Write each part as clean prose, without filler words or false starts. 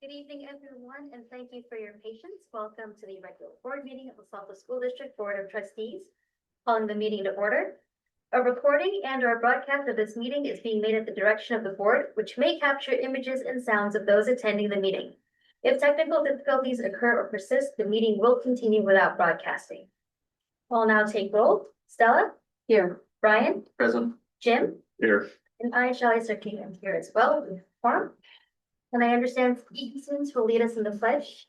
Good evening, everyone, and thank you for your patience. Welcome to the regular board meeting of the Southwest School District Board of Trustees. Calling the meeting to order. A recording and/or broadcast of this meeting is being made at the direction of the board, which may capture images and sounds of those attending the meeting. If technical difficulties occur or persist, the meeting will continue without broadcasting. I'll now take roll. Stella? Here. Brian? Present. Jim? Here. And I, Shelley Sarkey, am here as well. Forum. And I understand students will lead us in the pledge.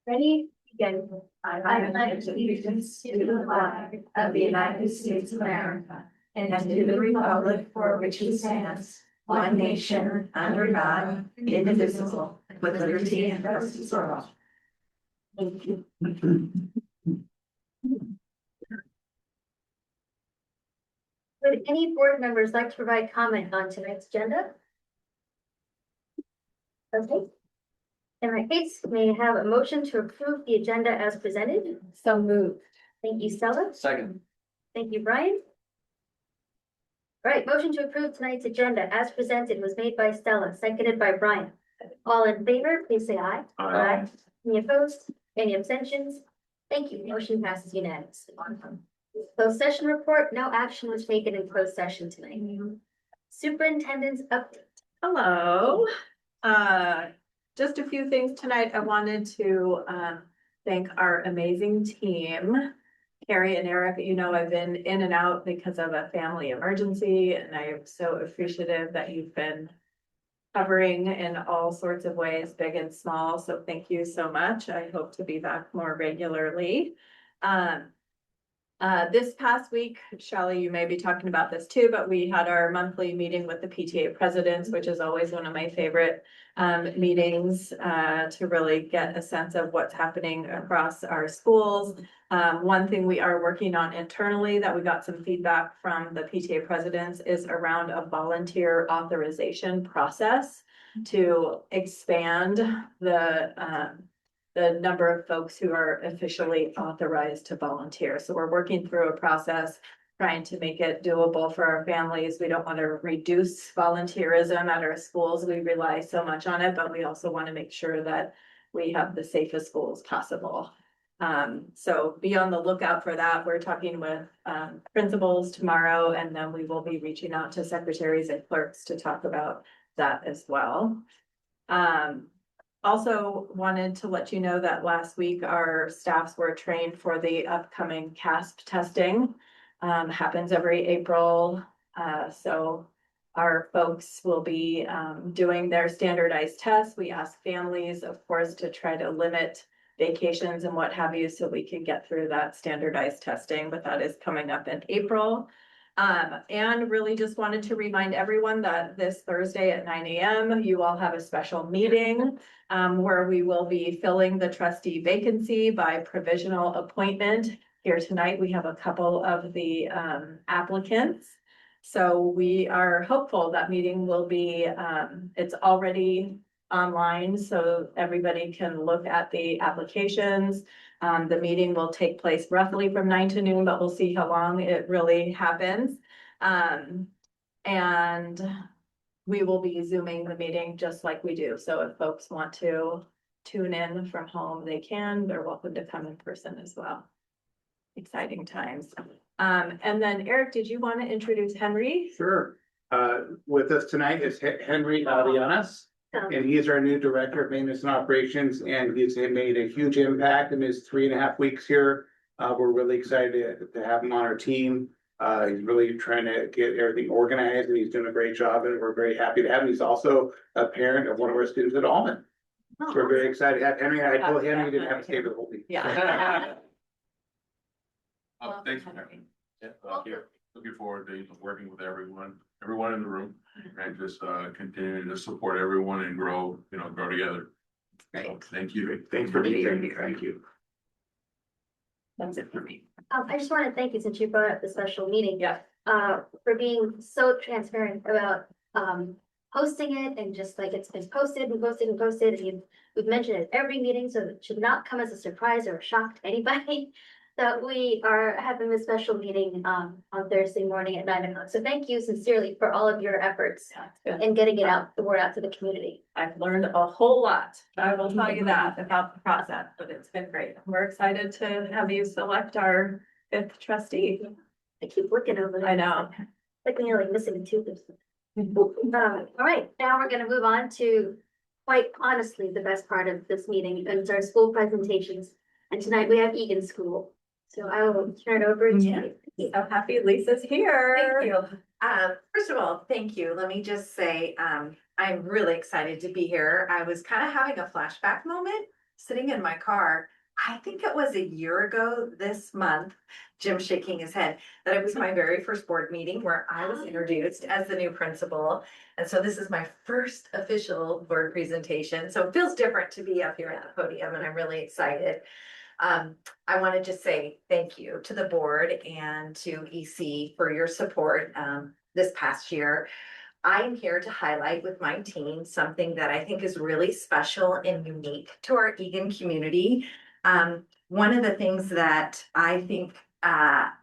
Ready? Begin. I pledge allegiance to the flag of the United States of America and to the republic for which it stands, one nation, under God, indivisible, with liberty and justice for all. Thank you. Would any board members like to provide comment on tonight's agenda? Okay. In that case, may I have a motion to approve the agenda as presented? So moved. Thank you, Stella. Second. Thank you, Brian. All right, motion to approve tonight's agenda as presented was made by Stella, seconded by Brian. All in favor, please say aye. Aye. Any opposed? Any abstentions? Thank you. Motion passes unanimously. Closed session report, no action was taken in closed session tonight. Superintendent's update. Hello. Just a few things tonight. I wanted to thank our amazing team. Carrie and Eric, you know, I've been in and out because of a family emergency, and I am so appreciative that you've been covering in all sorts of ways, big and small. So thank you so much. I hope to be back more regularly. This past week, Shelley, you may be talking about this too, but we had our monthly meeting with the PTA presidents, which is always one of my favorite meetings to really get a sense of what's happening across our schools. One thing we are working on internally that we got some feedback from the PTA presidents is around a volunteer authorization process to expand the number of folks who are officially authorized to volunteer. So we're working through a process, trying to make it doable for our families. We don't want to reduce volunteerism at our schools. We rely so much on it, but we also want to make sure that we have the safest schools possible. So be on the lookout for that. We're talking with principals tomorrow, and then we will be reaching out to secretaries and clerks to talk about that as well. Also wanted to let you know that last week our staffs were trained for the upcoming CASP testing. Happens every April. So our folks will be doing their standardized tests. We ask families, of course, to try to limit vacations and what have you, so we can get through that standardized testing, but that is coming up in April. And really just wanted to remind everyone that this Thursday at 9 a.m. you all have a special meeting where we will be filling the trustee vacancy by provisional appointment. Here tonight, we have a couple of the applicants. So we are hopeful that meeting will be, it's already online, so everybody can look at the applications. The meeting will take place roughly from 9 to noon, but we'll see how long it really happens. And we will be Zooming the meeting just like we do. So if folks want to tune in from home, they can. They're welcome to come in person as well. Exciting times. And then Eric, did you want to introduce Henry? Sure. With us tonight is Henry Alianas. And he's our new director of maintenance and operations, and he's made a huge impact in his 3.5 weeks here. We're really excited to have him on our team. He's really trying to get everything organized, and he's doing a great job, and we're very happy to have him. He's also a parent of one of our students at Almond. So we're very excited to have Henry. I told him he didn't have to stay for the whole week. Yeah. Thanks for having me. Yeah, looking forward to working with everyone in the room, and just continuing to support everyone and grow together. Great. So, thank you. Thanks for being here. Thank you. That's it for me. I just want to thank you, since you brought up the special meeting. Yeah. For being so transparent about posting it, and just like it's posted and posted and posted, and we've mentioned it every meeting, so it should not come as a surprise or a shock to anybody. that we are having this special meeting on Thursday morning at 9 o'clock. So thank you sincerely for all of your efforts in getting the word out to the community. I've learned a whole lot. I will tell you that about the process, but it's been great. We're excited to have you select our 5th trustee. I keep looking over there. I know. Like when you're like missing a tooth or something. All right, now we're gonna move on to, quite honestly, the best part of this meeting, and it's our school presentations. And tonight we have Egan School. So I will turn it over to Yeah. you. So happy Lisa's here. Thank you. First of all, thank you. Let me just say, I'm really excited to be here. I was kind of having a flashback moment sitting in my car. I think it was a year ago this month, Jim shaking his head, that it was my very first board meeting where I was introduced as the new principal. And so this is my first official board presentation. So it feels different to be up here at the podium, and I'm really excited. I want to just say thank you to the board and to EC for your support this past year. I am here to highlight with my team something that I think is really special and unique to our Egan community. One of the things that I think,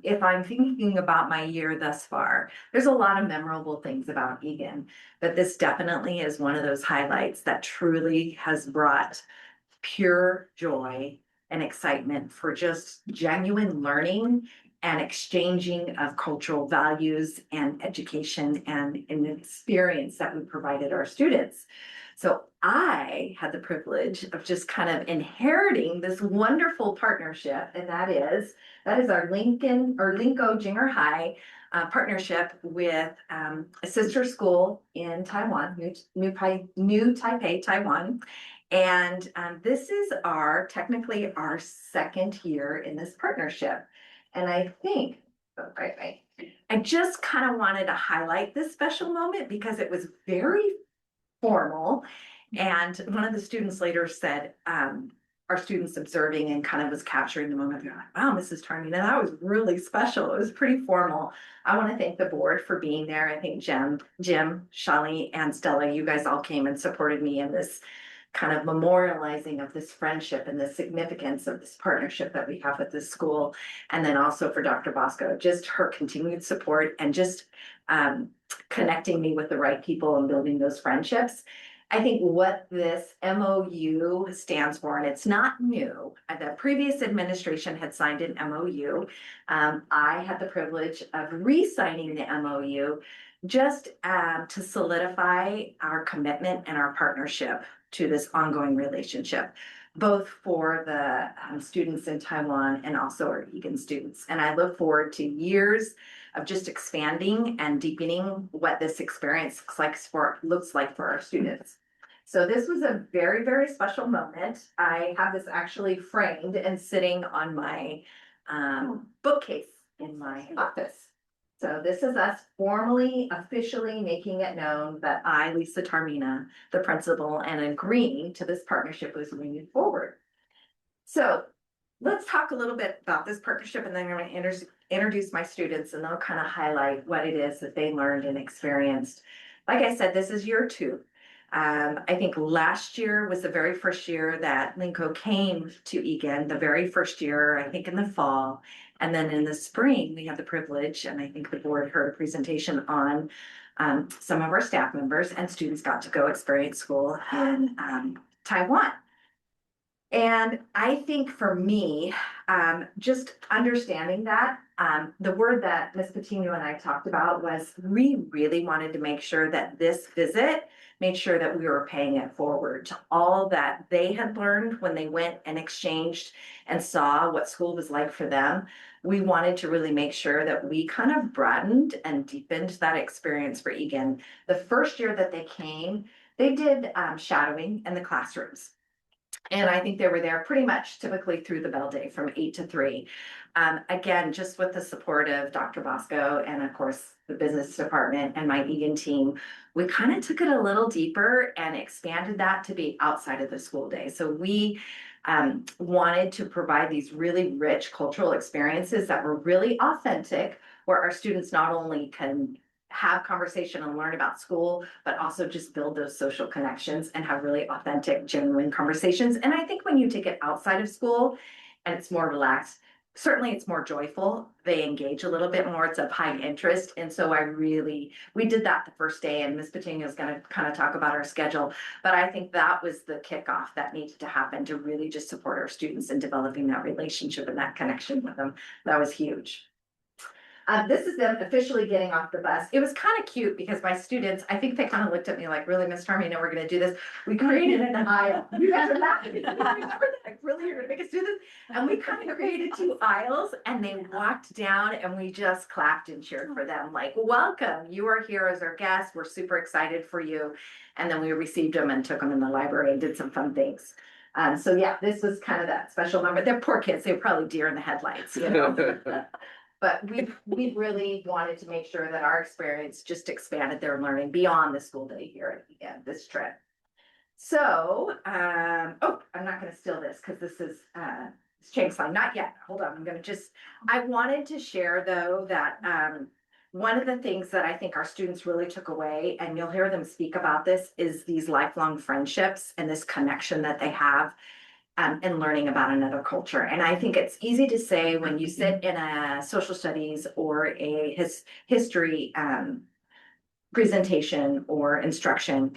if I'm thinking about my year thus far, there's a lot of memorable things about Egan, but this definitely is one of those highlights that truly has brought pure joy and excitement for just genuine learning and exchanging of cultural values and education and an experience that we provided our students. So I had the privilege of just kind of inheriting this wonderful partnership, and that is our Linko Junior High partnership with a sister school in Taiwan, New Taipei, Taiwan. And this is technically our 2nd year in this partnership. And I think, I just kind of wanted to highlight this special moment because it was very formal. And one of the students later said, our students observing and kind of was capturing the moment. They're like, wow, Mrs. Tarmina, that was really special. It was pretty formal. I want to thank the board for being there. I think Jim, Shali, and Stella, you guys all came and supported me in this kind of memorializing of this friendship and the significance of this partnership that we have with this school. And then also for Dr. Bosco, just her continued support and just connecting me with the right people and building those friendships. I think what this MOU stands for, and it's not new, the previous administration had signed an MOU. I had the privilege of re-signing the MOU just to solidify our commitment and our partnership to this ongoing relationship, both for the students in Taiwan and also our Egan students. And I look forward to years of just expanding and deepening what this experience looks like for our students. So this was a very, very special moment. I have this actually framed and sitting on my bookcase in my office. So this is us formally, officially making it known that I, Lisa Tarmina, the principal, and agreeing to this partnership as we move forward. So let's talk a little bit about this partnership, and then I'm going to introduce my students, and they'll kind of highlight what it is that they learned and experienced. Like I said, this is year 2. I think last year was the very first year that Linko came to Egan, the very first year, I think in the fall. And then in the spring, we had the privilege, and I think the board heard a presentation on some of our staff members and students got to go experience school in Taiwan. And I think for me, just understanding that, the word that Ms. Patino and I talked about was we really wanted to make sure that this visit made sure that we were paying it forward to all that they had learned when they went and exchanged and saw what school was like for them. We wanted to really make sure that we kind of broadened and deepened that experience for Egan. The first year that they came, they did shadowing in the classrooms. And I think they were there pretty much typically through the bell day from 8 to 3. Again, just with the support of Dr. Bosco and of course the business department and my Egan team, we kind of took it a little deeper and expanded that to be outside of the school day. So we wanted to provide these really rich cultural experiences that were really authentic, where our students not only can have conversation and learn about school, but also just build those social connections and have really authentic, genuine conversations. And I think when you take it outside of school and it's more relaxed, certainly it's more joyful. They engage a little bit more. It's of high interest. And so we did that the first day, and Ms. Patina is going to kind of talk about our schedule. But I think that was the kickoff that needed to happen to really just support our students in developing that relationship and that connection with them. That was huge. This is them officially getting off the bus. It was kind of cute because my students, I think they kind of looked at me like, really, Miss Charmy, we're going to do this. We created an aisle. You guys are laughing. You remember that? Like, really, you're going to make us do this? And we kind of created 2 aisles, and they walked down, and we just clapped and cheered for them. Like, welcome. You are here as our guests. We're super excited for you. And then we received them and took them in the library and did some fun things. So yeah, this was kind of that special moment. They're poor kids. They were probably deer in the headlights, you know. But we really wanted to make sure that our experience just expanded their learning beyond the school day here at this trip. So, oh, I'm not gonna steal this because this is Chang's line. Not yet. Hold on. I'm gonna I wanted to share though that one of the things that I think our students really took away, and you'll hear them speak about this, is these lifelong friendships and this connection that they have. And learning about another culture. And I think it's easy to say when you sit in a social studies or a history presentation or instruction,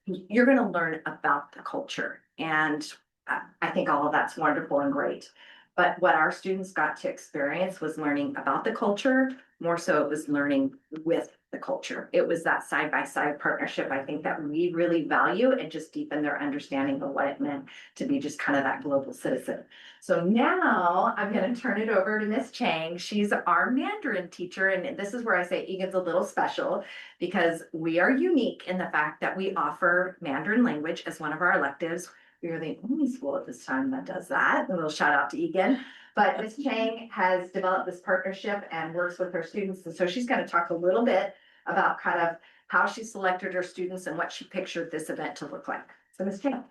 you're going to learn about the culture. And I think all of that's wonderful and great. But what our students got to experience was learning about the culture. More so, it was learning with the culture. It was that side-by-side partnership, I think, that we really value and just deepen their understanding of what it meant to be just kind of that global citizen. So now I'm going to turn it over to Miss Chang. She's our Mandarin teacher, and this is where I say Egan's a little special because we are unique in the fact that we offer Mandarin language as one of our electives. We are the only school at this time that does that. A little shout out to Egan. But Ms. Chang has developed this partnership and works with her students. And so she's going to talk a little bit about kind of how she selected her students and what she pictured this event to look like. So Ms. Chang.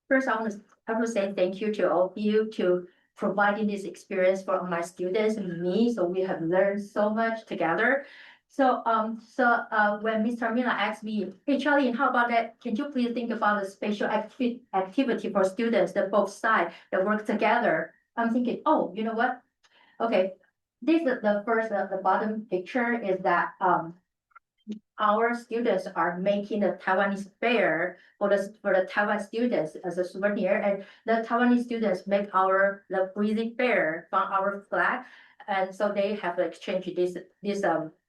First, I want to say thank you to all of you to providing this experience for my students and me. So we have learned so much together. So, when Mr. Miller asked me, hey, Charlie, how about that? Can you please think about a special activity for students that both sides that work together? I'm thinking, oh, you know what? Okay, this is the first, the bottom picture is that, our students are making a Taiwanese bear for the Taiwan students as a souvenir, and the Taiwanese students make the breathing bear from our flag, and so they have exchanged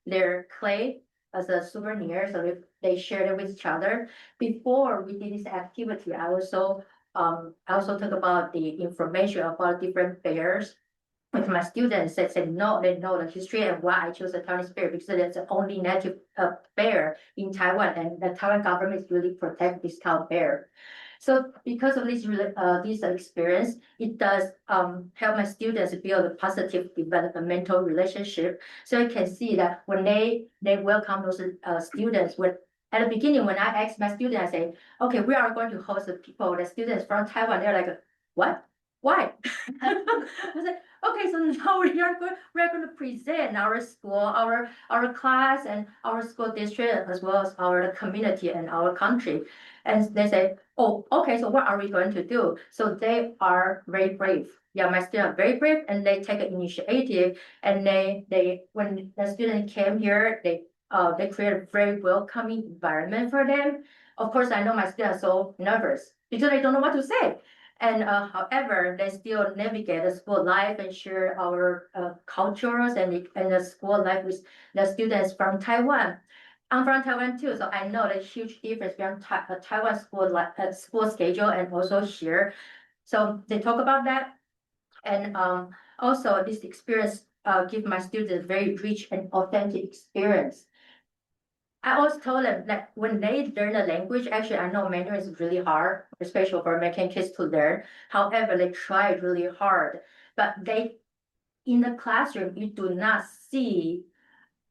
their clay as a souvenir, so they share it with each other. Before we did this activity, I also talk about the information about different bears with my students that said no, they know the history and why I chose the Taiwanese bear because it's the only native bear in Taiwan, and the Taiwan government really protect this kind of bear. So because of this experience, it does help my students build a positive developmental relationship. So you can see that when they welcome those students, at the beginning when I asked my students, I say, okay, we are going to host the students from Taiwan. They're like, what? Why? I was like, okay, so now we're going to present our school, our class, and our school district, as well as our community and our country. And they say, oh, okay, so what are we going to do? So they are very brave. Yeah, my students are very brave, and they take an initiative. And they when the student came here, they create a very welcoming environment for them. Of course, I know my students are so nervous because they don't know what to say. And however, they still navigate the school life and share our cultures and the school life with the students from Taiwan. I'm from Taiwan too, so I know the huge difference between Taiwan school schedule and also here. So they talk about that, and also this experience give my students very rich and authentic experience. I always told them that when they learn the language, actually, I know Mandarin is really hard, especially for American kids to learn. However, they try really hard, but in the classroom, you do not see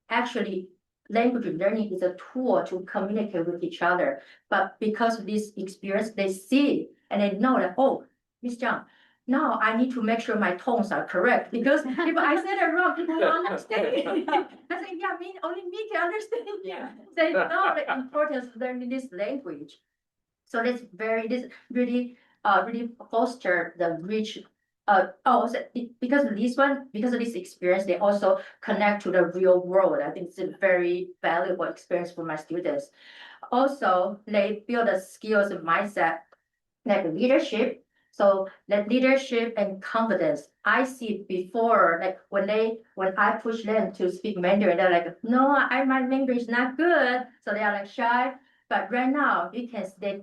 actually language learning is a tool to communicate with each other. But because of this experience, they see and they know that, oh, Miss Zhang, now I need to make sure my tones are correct because if I said it wrong, people don't understand. I say, yeah, only me can understand. Yeah. They know the importance of learning this language. So this really, really foster the rich. Because of this experience, they also connect to the real world. I think it's a very valuable experience for my students. Also, they build the skills and mindset like leadership. So that leadership and confidence, I see before, like when I push them to speak Mandarin, they're like, no, my Mandarin is not good. So they are like shy. But right now, they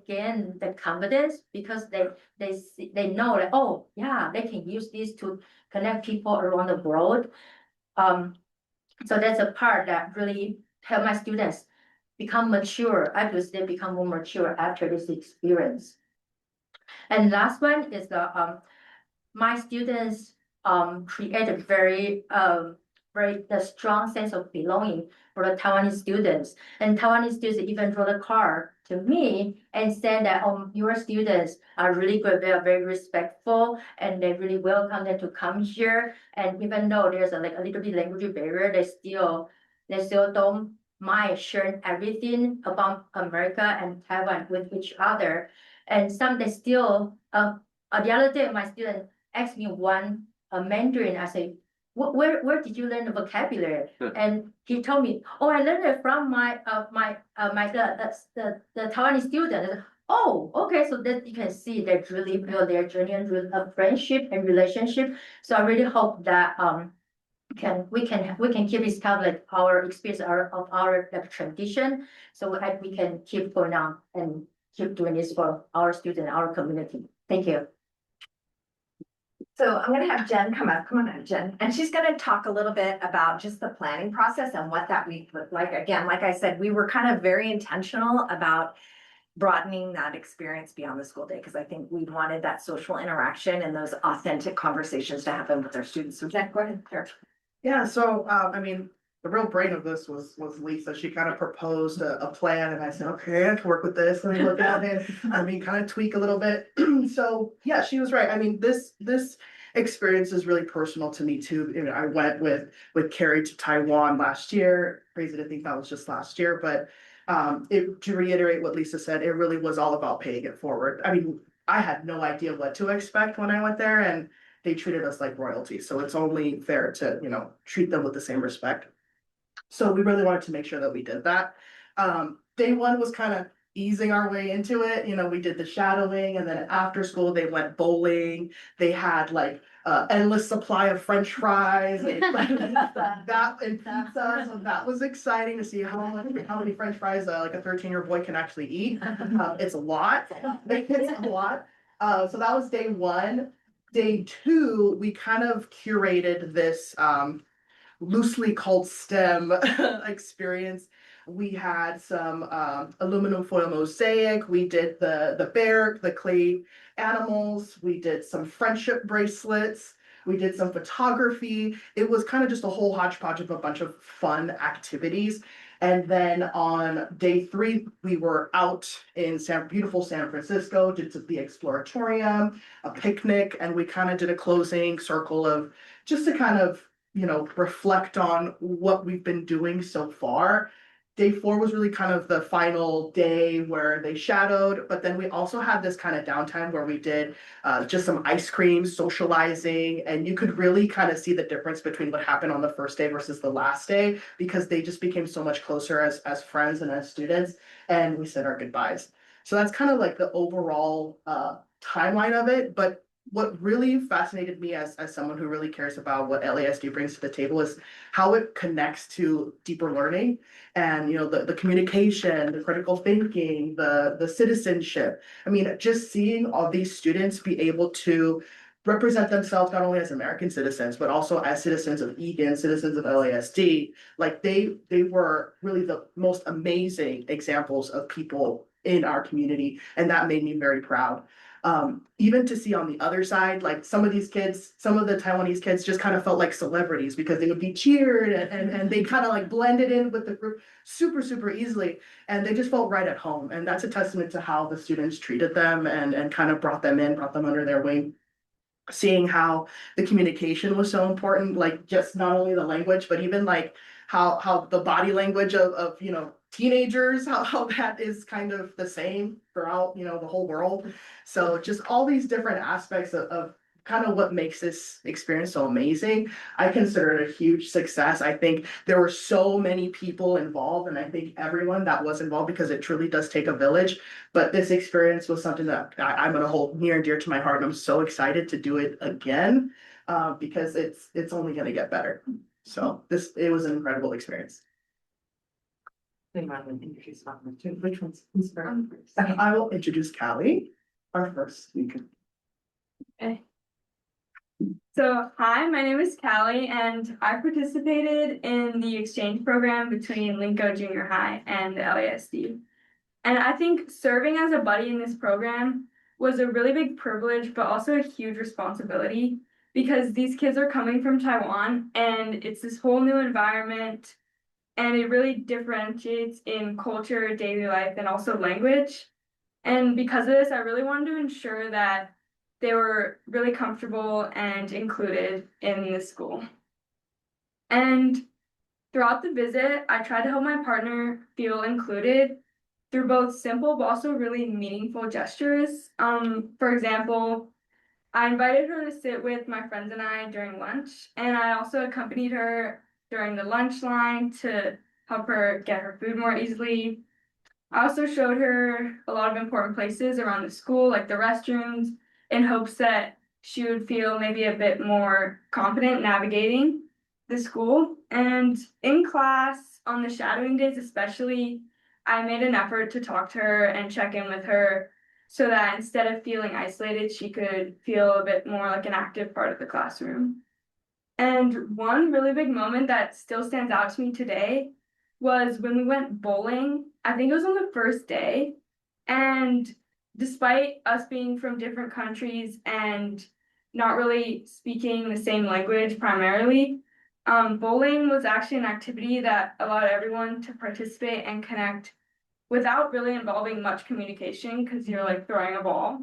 gain the confidence because they know that, oh yeah, they can use this to connect people around the world. So that's a part that really help my students become mature. I believe they become more mature after this experience. And last one is my students create a very the strong sense of belonging for the Taiwanese students. And Taiwanese students even draw the card to me and said that your students are really good, they are very respectful, and they really welcome them to come here. And even though there's a little bit language barrier, they still don't mind sharing everything about America and Taiwan with each other. And some they still the other day my student asked me one Mandarin. I say, where did you learn the vocabulary? And he told me, oh, I learned it from the Taiwanese student. Oh, okay. So that you can see they really build their journey of friendship and relationship. So I really hope that we can keep this kind of like our experience of our like tradition. So we can keep going on and keep doing this for our student, our community. Thank you. So I'm gonna have Jen come up. Come on up, Jen. And she's gonna talk a little bit about just the planning process and what that week looked like. Again, like I said, we were kind of very intentional about broadening that experience beyond the school day, because I think we wanted that social interaction and those authentic conversations to happen with our students. So Jen, go ahead. Sure. Yeah, so I mean, the real brain of this was Lisa. She kind of proposed a plan, and I said, okay, I can work with this. Let me look at it. I mean, kind of tweak a little bit. So yeah, she was right. I mean, this experience is really personal to me too. You know, I went with Carrie to Taiwan last year. Crazy to think that was just last year, but to reiterate what Lisa said, it really was all about paying it forward. I mean, I had no idea what to expect when I went there, and they treated us like royalty. So it's only fair to, you know, treat them with the same respect. So we really wanted to make sure that we did that. Day one was kind of easing our way into it. You know, we did the shadowing, and then after school they went bowling. They had like endless supply of French fries and that and pizza. So that was exciting to see how many French fries like a 13-year-old boy can actually eat. It's a lot. It's a lot. So that was day one. Day two, we kind of curated this loosely called STEM experience. We had some aluminum foil mosaic. We did the bear, the clay animals. We did some friendship bracelets. We did some photography. It was kind of just a whole hodgepodge of a bunch of fun activities. And then on day three, we were out in beautiful San Francisco, did the Exploratorium, a picnic, and we kind of did a closing circle of just to kind of, you know, reflect on what we've been doing so far. Day four was really kind of the final day where they shadowed, but then we also had this kind of downtime where we did just some ice cream, socializing, and you could really kind of see the difference between what happened on the first day versus the last day, because they just became so much closer as friends and as students, and we said our goodbyes. So that's kind of like the overall timeline of it, but what really fascinated me as someone who really cares about what LASD brings to the table is how it connects to deeper learning and, you know, the communication, the critical thinking, the citizenship. I mean, just seeing all these students be able to represent themselves not only as American citizens, but also as citizens of Egan, citizens of LASD, like they were really the most amazing examples of people in our community, and that made me very proud. Even to see on the other side, like some of these kids, some of the Taiwanese kids just kind of felt like celebrities because they would be cheered and they kind of like blended in with the group super easily. And they just felt right at home. And that's a testament to how the students treated them and kind of brought them under their wing. Seeing how the communication was so important, like just not only the language, but even like how the body language of you know, teenagers, how that is kind of the same throughout, you know, the whole world. So just all these different aspects of kind of what makes this experience so amazing. I consider it a huge success. I think there were so many people involved, and I think everyone that was involved, because it truly does take a village. But this experience was something that I'm going to hold near and dear to my heart. And I'm so excited to do it again, because it's only going to get better. So it was an incredible experience. Which one's? who's first? And I will introduce Callie, our first speaker. So, hi, my name is Callie, and I participated in the exchange program between Linco Junior High and the LASD. And I think serving as a buddy in this program was a really big privilege, but also a huge responsibility because these kids are coming from Taiwan and it's this whole new environment and it really differentiates in culture, daily life, and also language. And because of this, I really wanted to ensure that they were really comfortable and included in the school. And throughout the visit, I tried to help my partner feel included through both simple but also really meaningful gestures. For example, I invited her to sit with my friends and I during lunch, and I also accompanied her during the lunch line to help her get her food more easily. I also showed her a lot of important places around the school, like the restrooms, in hopes that she would feel maybe a bit more confident navigating the school. And in class, on the shadowing days especially, I made an effort to talk to her and check in with her so that instead of feeling isolated, she could feel a bit more like an active part of the classroom. And one really big moment that still stands out to me today was when we went bowling. I think it was on the first day. And despite us being from different countries and not really speaking the same language primarily, bowling was actually an activity that allowed everyone to participate and connect without really involving much communication because you're like throwing a ball.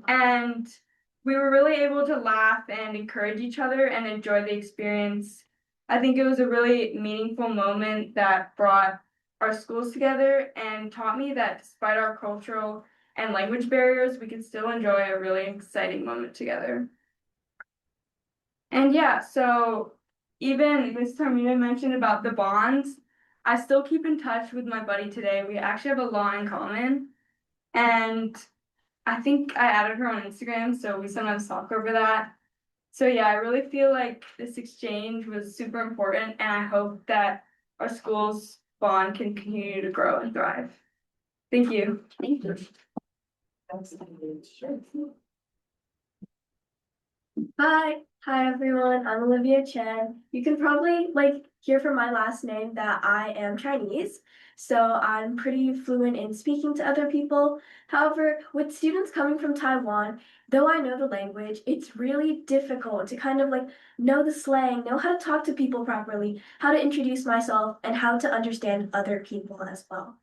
And we were really able to laugh and encourage each other and enjoy the experience. I think it was a really meaningful moment that brought our schools together and taught me that despite our cultural and language barriers, we can still enjoy a really exciting moment together. And yeah, so even Ms. Tarmina mentioned about the bonds, I still keep in touch with my buddy today. We actually have a lot in common. And I think I added her on Instagram, so we sometimes talk over that. So yeah, I really feel like this exchange was super important, and I hope that our school's bond can continue to grow and thrive. Thank you. Thank you. Hi everyone, I'm Olivia Chen. You can probably hear from my last name that I am Chinese, so I'm pretty fluent in speaking to other people. However, with students coming from Taiwan, though I know the language, it's really difficult to kind of know the slang, know how to talk to people properly, how to introduce myself, and how to understand other people as well.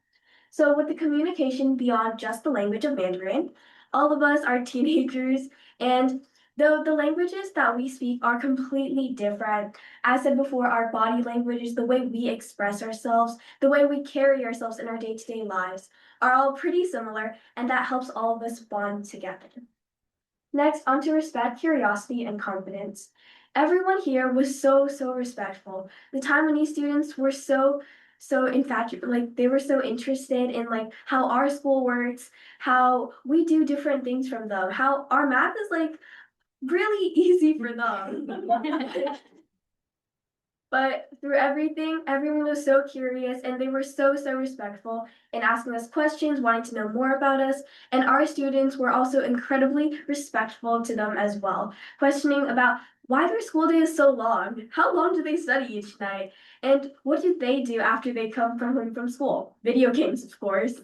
So with the communication beyond just the language of Mandarin, all of us are teenagers, and though the languages that we speak are completely different, as said before, our body language, the way we express ourselves, the way we carry ourselves in our day-to-day lives are all pretty similar, and that helps all of us bond together. Next, on to respect, curiosity, and confidence. Everyone here was so respectful. The Taiwanese students were so infatuated, they were so interested in how our school works, how we do different things from them, how our math is really easy for them. But through everything, everyone was so curious and they were so respectful in asking us questions, wanting to know more about us. And our students were also incredibly respectful to them as well, questioning about why their school day is so long, how long do they study each night, and what do they do after they come home from school? Video games, of course.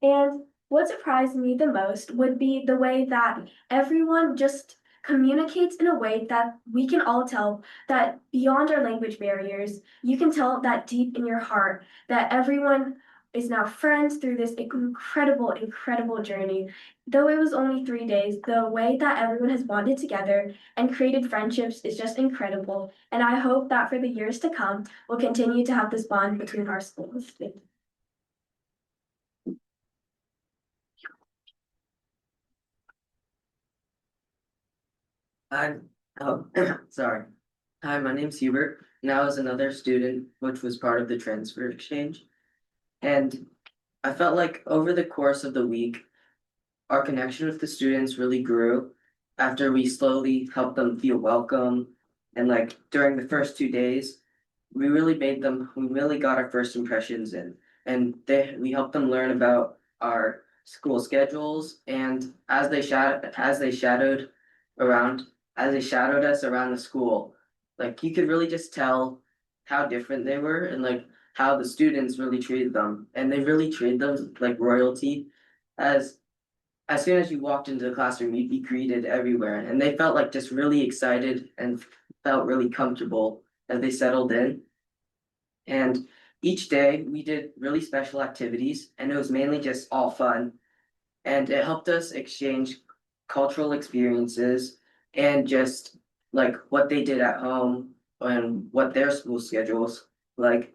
And what surprised me the most would be the way that everyone just communicates in a way that we can all tell that beyond our language barriers, you can tell that deep in your heart that everyone is now friends through this incredible journey. Though it was only 3 days, the way that everyone has bonded together and created friendships is just incredible. And I hope that for the years to come, we'll continue to have this bond between our schools. Thank you. I'm, oh, sorry. Hi, my name's Hubert, and I was another student, which was part of the transfer exchange. And I felt like over the course of the week, our connection with the students really grew after we slowly helped them feel welcome. And like during the first 2 days, we really got our first impressions in. And we helped them learn about our school schedules. And as they shadowed around, as they shadowed us around the school, like you could really just tell how different they were and like how the students really treated them. And they really treated them like royalty. As soon as you walked into the classroom, you'd be greeted everywhere. And they felt like just really excited and felt really comfortable as they settled in. And each day we did really special activities, and it was mainly just all fun. And it helped us exchange cultural experiences and just like what they did at home and what their school schedules like.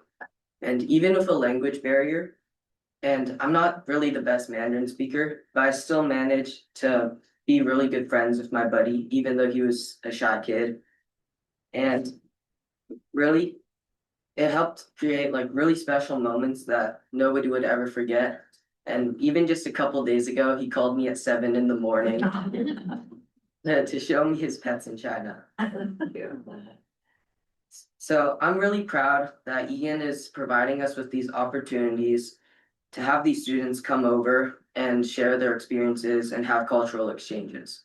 And even with a language barrier, and I'm not really the best Mandarin speaker, but I still managed to be really good friends with my buddy, even though he was a shy kid. And really, it helped create like really special moments that nobody would ever forget. And even just a couple days ago, he called me at 7 in the morning to show me his pets in China. So I'm really proud that Ian is providing us with these opportunities to have these students come over and share their experiences and have cultural exchanges.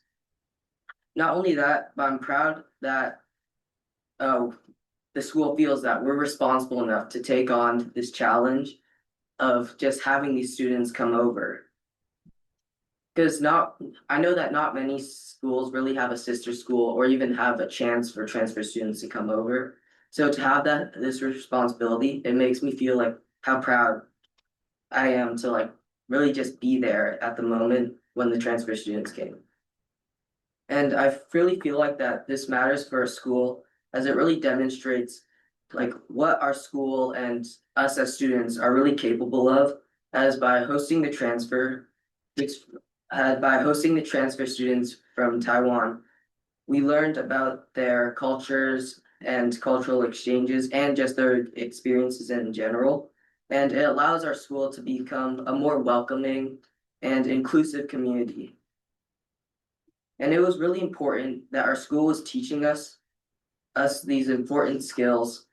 Not only that, but I'm proud that the school feels that we're responsible enough to take on this challenge of just having these students come over. Because I know that not many schools really have a sister school or even have a chance for transfer students to come over. So to have this responsibility, it makes me feel like how proud I am to like really just be there at the moment when the transfer students came. And I really feel like that this matters for a school as it really demonstrates like what our school and us as students are really capable of, as by hosting the transfer students from Taiwan, we learned about their cultures and cultural exchanges and just their experiences in general. And it allows our school to become a more welcoming and inclusive community. And it was really important that our school was teaching us these important skills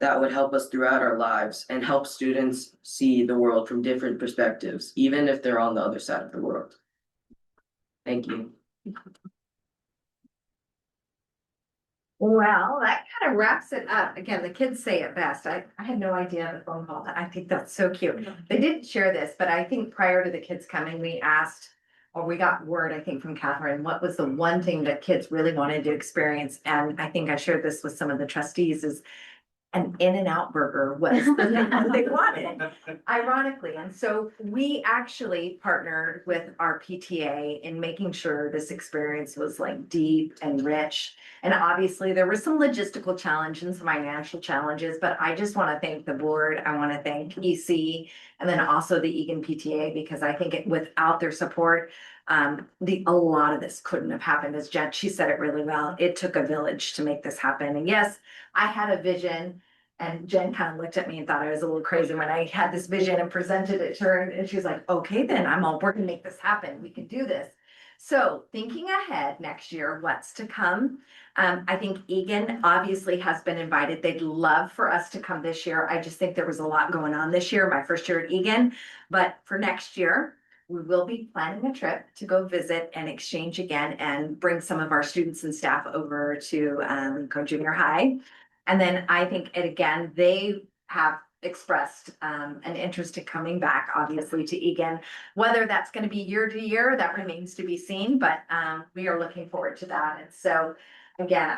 that would help us throughout our lives and help students see the world from different perspectives, even if they're on the other side of the world. Thank you. Well, that kind of wraps it up. Again, the kids say it best. I had no idea the phone call. I think that's so cute. They didn't share this, but I think prior to the kids coming, we asked, or we got word, I think, from Catherine, what was the one thing that kids really wanted to experience? And I think I shared this with some of the trustees is an In-N-Out burger was the thing that they wanted, ironically. And so we actually partnered with our PTA in making sure this experience was like deep and rich. And obviously there were some logistical challenges and some financial challenges, but I just want to thank the board. I want to thank EC and then also the Egan PTA, because I think without their support, a lot of this couldn't have happened. As Jen, she said it really well. It took a village to make this happen. And yes, I had a vision, and Jen kind of looked at me and thought I was a little crazy when I had this vision and presented it to her. And she was like, okay, then we're gonna make this happen. We can do this. So thinking ahead next year, what's to come? I think Egan obviously has been invited. They'd love for us to come this year. I just think there was a lot going on this year, my first year at Egan. But for next year, we will be planning a trip to go visit and exchange again and bring some of our students and staff over to Junior High. And then I think again, they have expressed an interest in coming back, obviously, to Egan. Whether that's going to be year to year, that remains to be seen, but we are looking forward to that. And so again,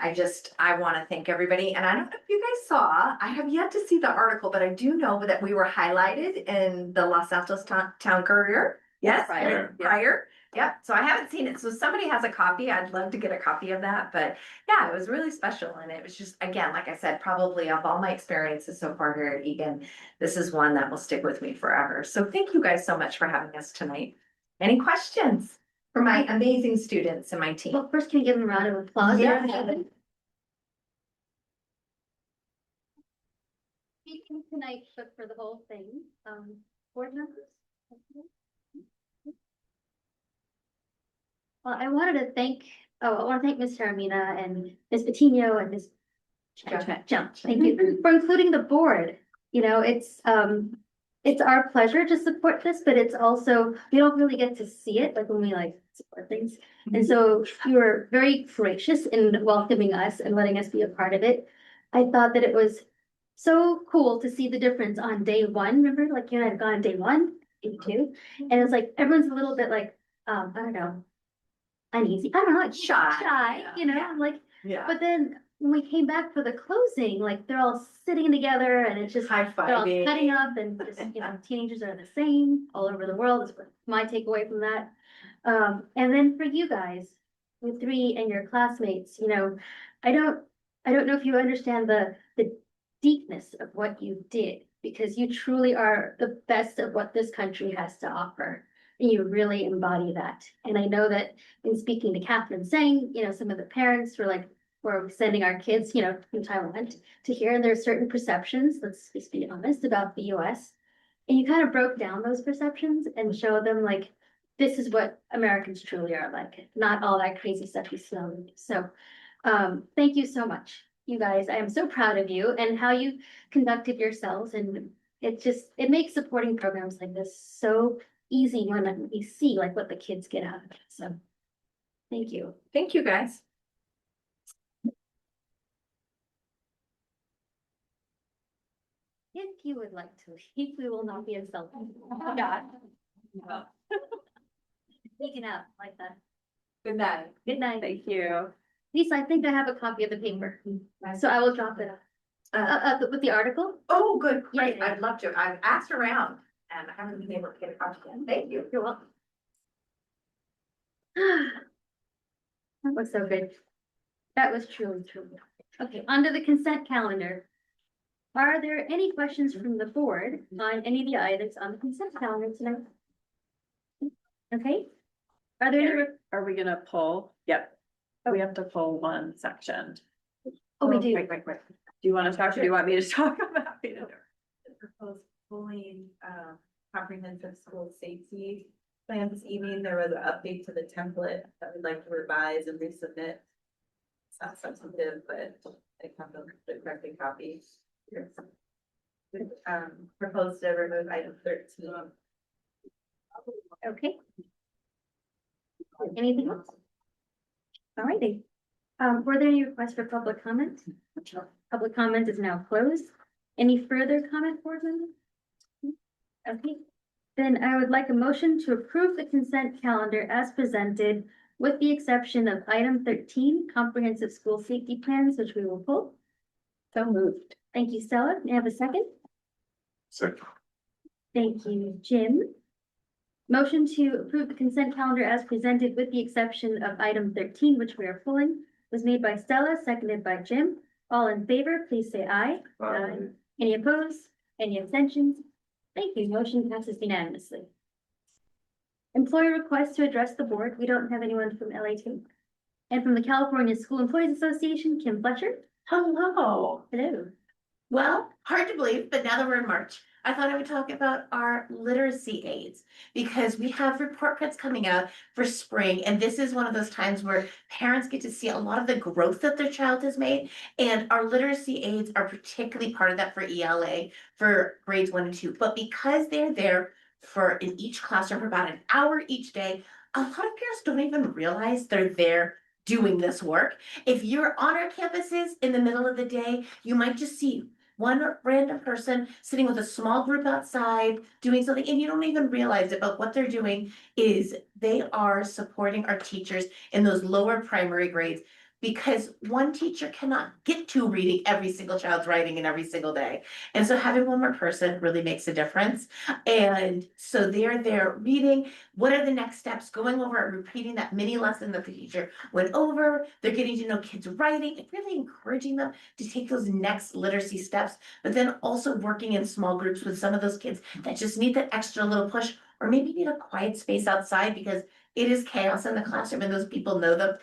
I want to thank everybody. And I don't know if you guys saw, I have yet to see the article, but I do know that we were highlighted in the Los Altos Town Courier. Yes, prior. Yep. So I haven't seen it. So somebody has a copy. I'd love to get a copy of that. But yeah, it was really special. And it was just, again, like I said, probably of all my experiences so far here at Egan, this is one that will stick with me forever. So thank you guys so much for having us tonight. Any questions for my amazing students and my team? Well, first, can you give them a round of applause? Yeah. Speaking tonight, but for the whole thing, board members? Well, I wanted to thank, I want to thank Ms. Taramina and Ms. Patino and Ms. Jump, thank you for including the board. You know, it's our pleasure to support this, but it's also, we don't really get to see it, like when we like support things. And so you were very gracious in welcoming us and letting us be a part of it. I thought that it was so cool to see the difference on day one. Remember, like you and I had gone on day one, day two, and it's like everyone's a little bit like, I don't know, uneasy. I don't know, like shy, you know, like. Yeah. But then when we came back for the closing, like they're all sitting together and it's just High they're all fiving. cutting up and just, you know, teenagers are the same all over the world is my takeaway from that. And then for you guys with 3 and your classmates, you know, I don't know if you understand the deepness of what you did because you truly are the best of what this country has to offer. And you really embody that. And I know that in speaking to Catherine saying, you know, some of the parents were like, we're sending our kids, you know, from Taiwan to here, and there's certain perceptions, let's just be honest, about the US. And you kind of broke down those perceptions and showed them like, this is what Americans truly are like, not all that crazy stuff you see on the news. So thank you so much, you guys. I am so proud of you and how you conducted yourselves. And it makes supporting programs like this so easy when we see like what the kids get out of it. So thank you. Thank you, guys. If you would like to leave, we will not be insulted. God. Speaking up like that. Good night. Good night. Thank you. Lisa, I think I have a copy of the paper, so I will drop it with the article. Oh, good. Great. Yeah. I'd love to. I've asked around and I haven't been able to get a copy yet. Thank you. You're welcome. That was so good. That was truly. Okay, onto the consent calendar. Are there any questions from the board on any of the items on the consent calendar tonight? Okay. Are there any? Are we gonna pull? Yep. We have to pull one section. Oh, we do. Wait. Do you want to talk or do you want me to talk? I'm happy to do it. Proposed pulling comprehensive school safety plan this evening. There was an update to the template that we'd like to revise and resubmit. It's not substantive, but it comes with the corrected copy. Proposed to remove item 13. Okay. Anything else? All righty. Were there any requests for public comment? Public comment is now closed. Any further comment, board members? Okay, then I would like a motion to approve the consent calendar as presented with the exception of item 13, comprehensive school safety plans, which we will pull. So moved. Thank you, Stella. May I have a second? Second. Thank you, Jim. Motion to approve the consent calendar as presented with the exception of item 13, which we are pulling, was made by Stella, seconded by Jim. All in favor, please say aye. Aye. Any opposed? Any abstentions? Thank you. Motion passes unanimously. Employee request to address the board. We don't have anyone from LA2. And from the California School Employees Association, Kim Fletcher. Hello. Hello. Well, hard to believe, but now that we're in March, I thought I would talk about our literacy aids because we have report cards coming out for spring. And this is one of those times where parents get to see a lot of the growth that their child has made. And our literacy aids are particularly part of that for ELA for grades 1 and 2. But because they're there for in each classroom for about an hour each day, a lot of parents don't even realize they're there doing this work. If you're on our campuses in the middle of the day, you might just see one random person sitting with a small group outside doing something and you don't even realize it, but what they're doing is they are supporting our teachers in those lower primary grades because one teacher cannot get to reading every single child's writing in every single day. And so having one more person really makes a difference. And so they're there reading, what are the next steps, going over and repeating that mini lesson that the teacher went over. They're getting to know kids writing and really encouraging them to take those next literacy steps, but then also working in small groups with some of those kids that just need that extra little push, or maybe need a quiet space outside because it is chaos in the classroom and those people know them.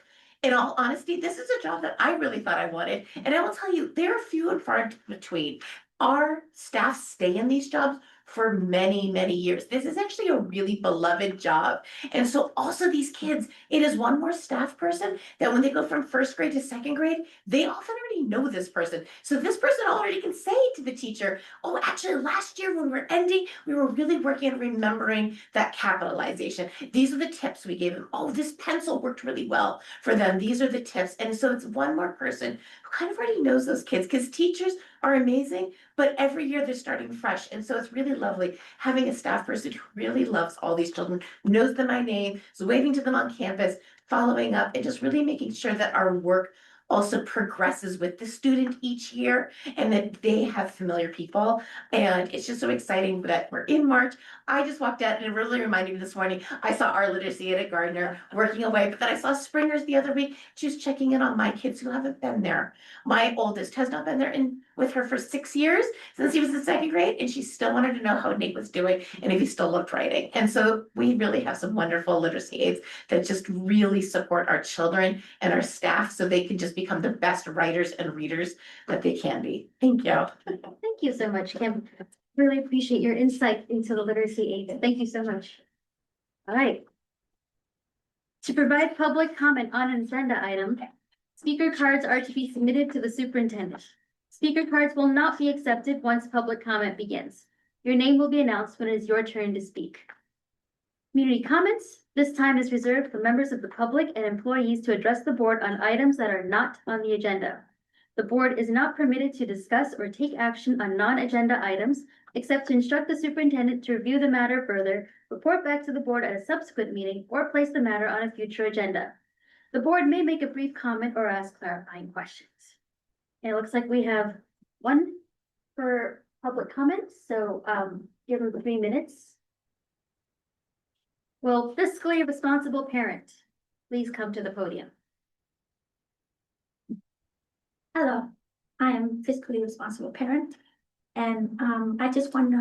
In all honesty, this is a job that I really thought I wanted. And I will tell you, they're few and far between. Our staff stay in these jobs for many, many years. This is actually a really beloved job. And so also these kids, it is one more staff person that when they go from first grade to second grade, they often already know this person. So this person already can say to the teacher, oh, actually last year when we're ending, we were really working on remembering that capitalization. These are the tips we gave them. Oh, this pencil worked really well for them. These are the tips. And so it's one more person who kind of already knows those kids, because teachers are amazing, but every year they're starting fresh. And so it's really lovely having a staff person who really loves all these children, knows them by name, is waving to them on campus, following up, and just really making sure that our work also progresses with the student each year and that they have familiar people. And it's just so exciting that we're in March. I just walked out and it really reminded me this morning, I saw our literacy aide at Gardner working away, but then I saw Springers the other week. She was checking in on my kids who haven't been there. My oldest has not been there with her for 6 years since he was in second grade, and she still wanted to know how Nate was doing and if he still loved writing. And so we really have some wonderful literacy aides that just really support our children and our staff so they can just become the best writers and readers that they can be. Thank you. Thank you so much, Kim. Really appreciate your insight into the literacy aids. Thank you so much. All right. To provide public comment on an agenda item, speaker cards are to be submitted to the superintendent. Speaker cards will not be accepted once public comment begins. Your name will be announced when it is your turn to speak. Community comments. This time is reserved for members of the public and employees to address the board on items that are not on the agenda. The board is not permitted to discuss or take action on non-agenda items, except to instruct the superintendent to review the matter further, report back to the board at a subsequent meeting, or place the matter on a future agenda. The board may make a brief comment or ask clarifying questions. And it looks like we have one for public comments, so give them 3 minutes. Will fiscally responsible parent please come to the podium? Hello, I am fiscally responsible parent, and I just want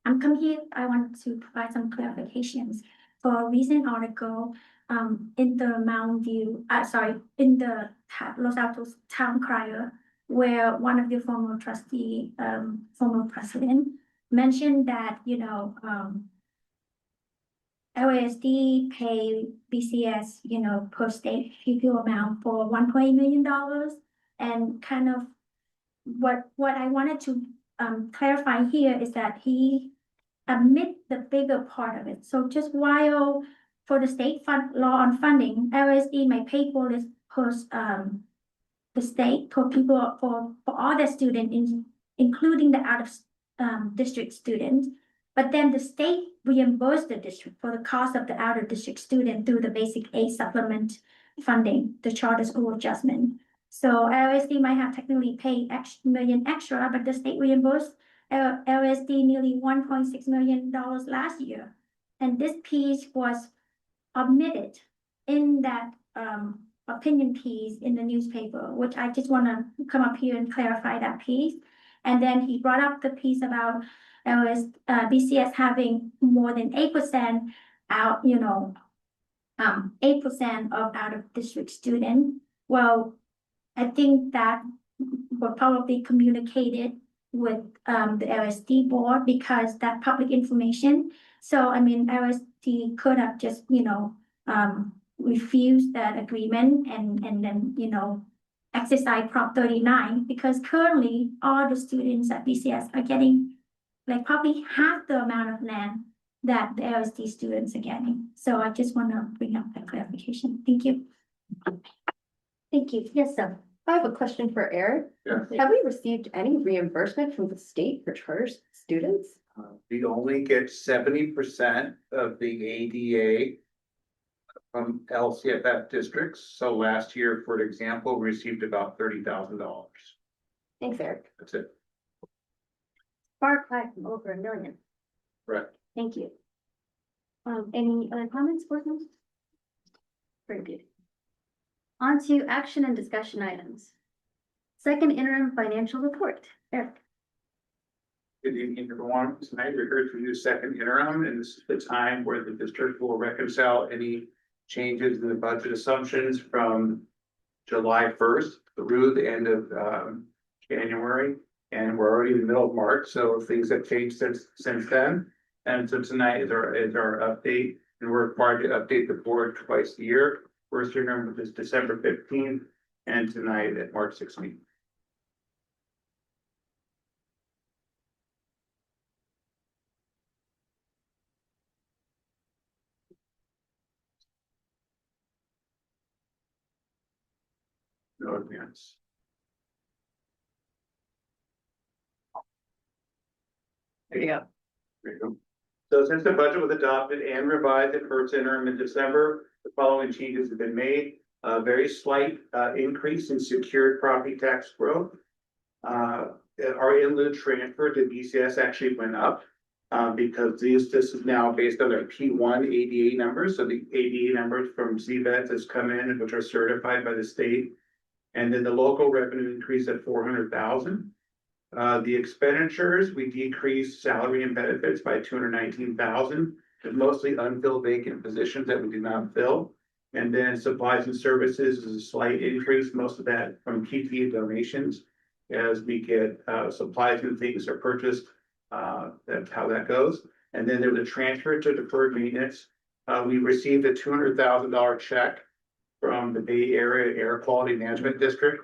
I'm come here. I want to provide some clarifications for a recent article in the in the Los Altos Town Crier, where one of the former trustee, former president, mentioned that LASD pay BCS per state pupil amount for $1.8 million. And kind of what I wanted to clarify here is that he admit the bigger part of it. So just while for the state fund law on funding, LSD may pay for this post the state for people for all their students, including the out of district students. But then the state reimbursed the district for the cost of the out of district student through the basic aid supplement funding, the charter school adjustment. So LSD might have technically paid X million extra, but the state reimbursed LSD nearly $1.6 million last year. And this piece was omitted in that opinion piece in the newspaper, which I just want to come up here and clarify that piece. And then he brought up the piece about BCS having more than 8% out, 8% of out of district student. Well, I think that were probably communicated with the LSD board because that public information. So I mean, LSD could have just refused that agreement and then exercise Prop 39, because currently all the students at BCS are getting like probably half the amount of land that the LSD students are getting. So I just want to bring up that clarification. Thank you. Thank you. Yes, sir. I have a question for Eric. Yeah. Have we received any reimbursement from the state for charter students? We only get 70% of the ADA from LCFF districts. So last year, for example, we received about $30,000. Thanks, Eric. That's it. Far cry from over 1 million. Correct. Thank you. Any other comments, board members? Very good. On to action and discussion items. Second interim financial report. Eric. Good evening, everyone. Tonight we're here to do second interim, and this is the time where the district will reconcile any changes in the budget assumptions from July 1st through the end of January. And we're already in the middle of March, so things have changed since then. And so tonight is our update, and we're required to update the board twice a year. First interim is December 15th, and tonight at March 16th. No advance. There you go. There you go. So since the budget was adopted and revised at first interim in December, the following changes have been made. A very slight increase in secured property tax growth. Our in lieu transfer to BCS actually went up because this is now based on their P1 ADA numbers. So the ADA numbers from CVETs has come in, which are certified by the state. And then the local revenue increased at 400,000. The expenditures, we decreased salary and benefits by 219,000, mostly unfilled vacant positions that we did not fill. And then supplies and services is a slight increase, most of that from PTA donations. As we get supplies and things are purchased, that's how that goes. And then there's a transfer to deferred maintenance. We received a $200,000 check from the Bay Area Air Quality Management District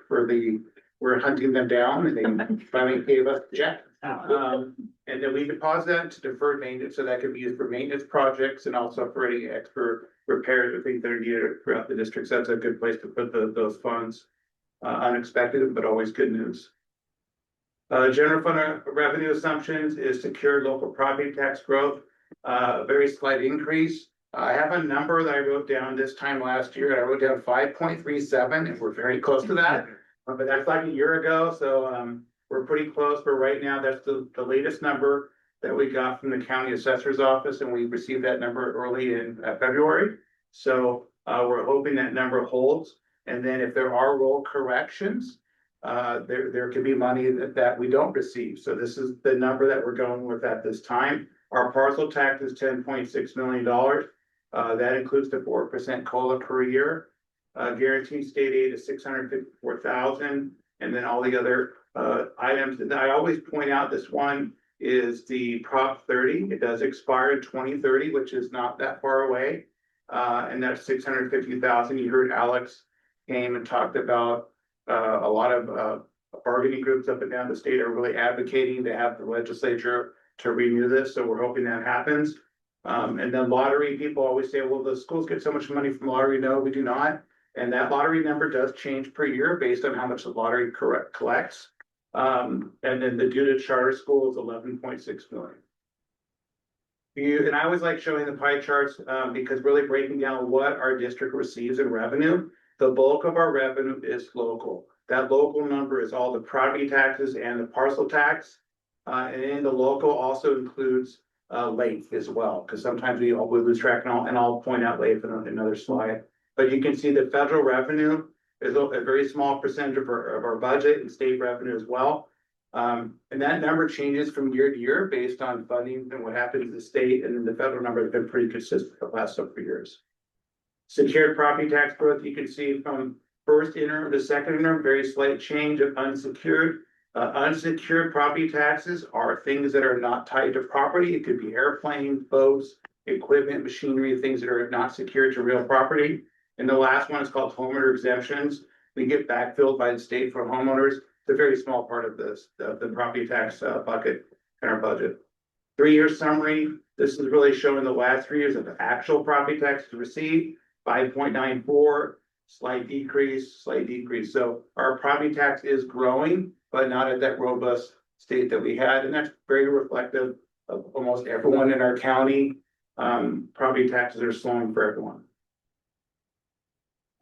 we're hunting them down, and they finally gave us the check. And then we deposit that into deferred maintenance, so that could be used for maintenance projects and also for any extra repairs or things that are needed throughout the district. So that's a good place to put those funds. Unexpected, but always good news. General fund revenue assumptions is secured local property tax growth, a very slight increase. I have a number that I wrote down this time last year. I wrote down 5.37, and we're very close to that. But that's like a year ago, so we're pretty close. But right now, that's the latest number that we got from the county assessor's office, and we received that number early in February. So we're hoping that number holds. And then if there are roll corrections, there could be money that we don't receive. So this is the number that we're going with at this time. Our parcel tax is $10.6 million. That includes the 4% COLA per year. Guaranteed state aid is 654,000, and then all the other items. And I always point out this one is the Prop 30. It does expire in 2030, which is not that far away. And that's 650,000. You heard Alex came and talked about a lot of bargaining groups up and down the state are really advocating to have the legislature to renew this. So we're hoping that happens. And then lottery, people always say, well, the schools get so much money from lottery. No, we do not. And that lottery number does change per year based on how much the lottery collects. And then the due to charter school is 11.6 million. And I always like showing the pie charts because really breaking down what our district receives in revenue. The bulk of our revenue is local. That local number is all the property taxes and the parcel tax. And then the local also includes late as well, because sometimes we lose track, and I'll point out late in another slide. But you can see the federal revenue is a very small percentage of our budget, and state revenue as well. And that number changes from year to year based on funding and what happens in the state, and then the federal number has been pretty consistent the last several years. Secured property tax growth, you can see from first interim to second interim, very slight change of unsecured. Unsecured property taxes are things that are not tied to property. It could be airplanes, boats, equipment, machinery, things that are not secured to real property. And the last one is called homeowner exemptions. We get backfilled by the state for homeowners. It's a very small part of this, the property tax bucket in our budget. 3-year summary. This is really showing the last 3 years of the actual property taxes received. 5.94, slight decrease, slight decrease. So our property tax is growing, but not at that robust state that we had. And that's very reflective of almost everyone in our county. Property taxes are slowing for everyone.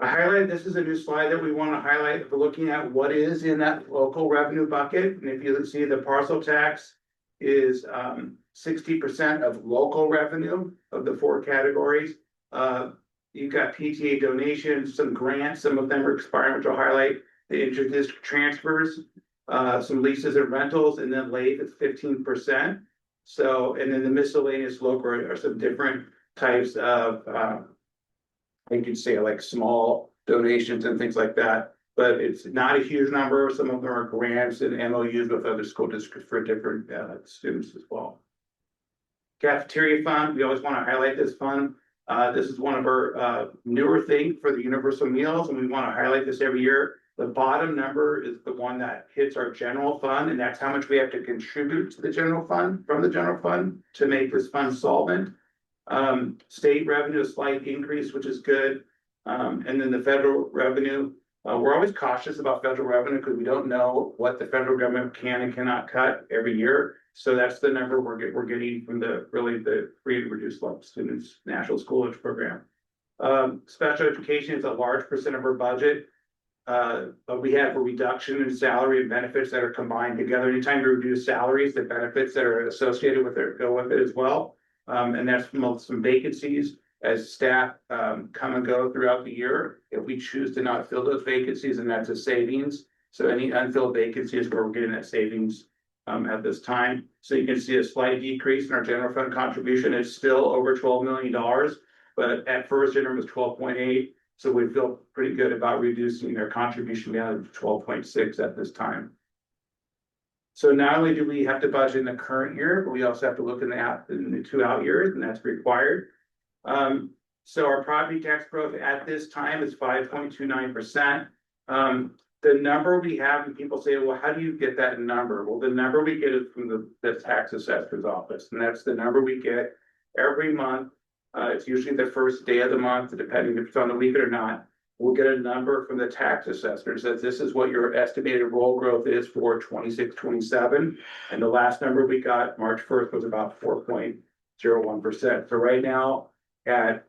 I highlighted, this is a new slide that we want to highlight for looking at what is in that local revenue bucket. And if you see the parcel tax is 60% of local revenue of the four categories. You've got PTA donations, some grants, some of them are expiring, which I'll highlight, the inter-district transfers, some leases and rentals, and then late it's 15%. So, and then the miscellaneous local are some different types of you could say like small donations and things like that, but it's not a huge number. Some of them are grants and MOUs with other school districts for different students as well. Cafeteria fund, we always want to highlight this fund. This is one of our newer things for the universal meals, and we want to highlight this every year. The bottom number is the one that hits our general fund, and that's how much we have to contribute to the general fund from the general fund to make this fund solvent. State revenue, a slight increase, which is good. And then the federal revenue, we're always cautious about federal revenue because we don't know what the federal government can and cannot cut every year. So that's the number we're getting from the free and reduced level students national schoolage program. Special education is a large percent of our budget. But we have a reduction in salary and benefits that are combined together. Anytime you reduce salaries, the benefits that are associated with it go with it as well. And that's from some vacancies as staff come and go throughout the year. If we choose to not fill those vacancies, and that's a savings. So any unfilled vacancies where we're getting that savings at this time. So you can see a slight decrease in our general fund contribution. It's still over $12 million, but at first it was 12.8. So we feel pretty good about reducing their contribution down to 12.6 at this time. So not only do we have to budget in the current year, but we also have to look in the 2 out years, and that's required. So our property tax growth at this time is 5.29%. The number we have, and people say, well, how do you get that number? Well, the number we get is from the tax assessor's office, and that's the number we get every month. It's usually the first day of the month, depending if it's on the weekend or not. We'll get a number from the tax assessor that says this is what your estimated roll growth is for 26-27. And the last number we got March 1st was about 4.01%. So right now at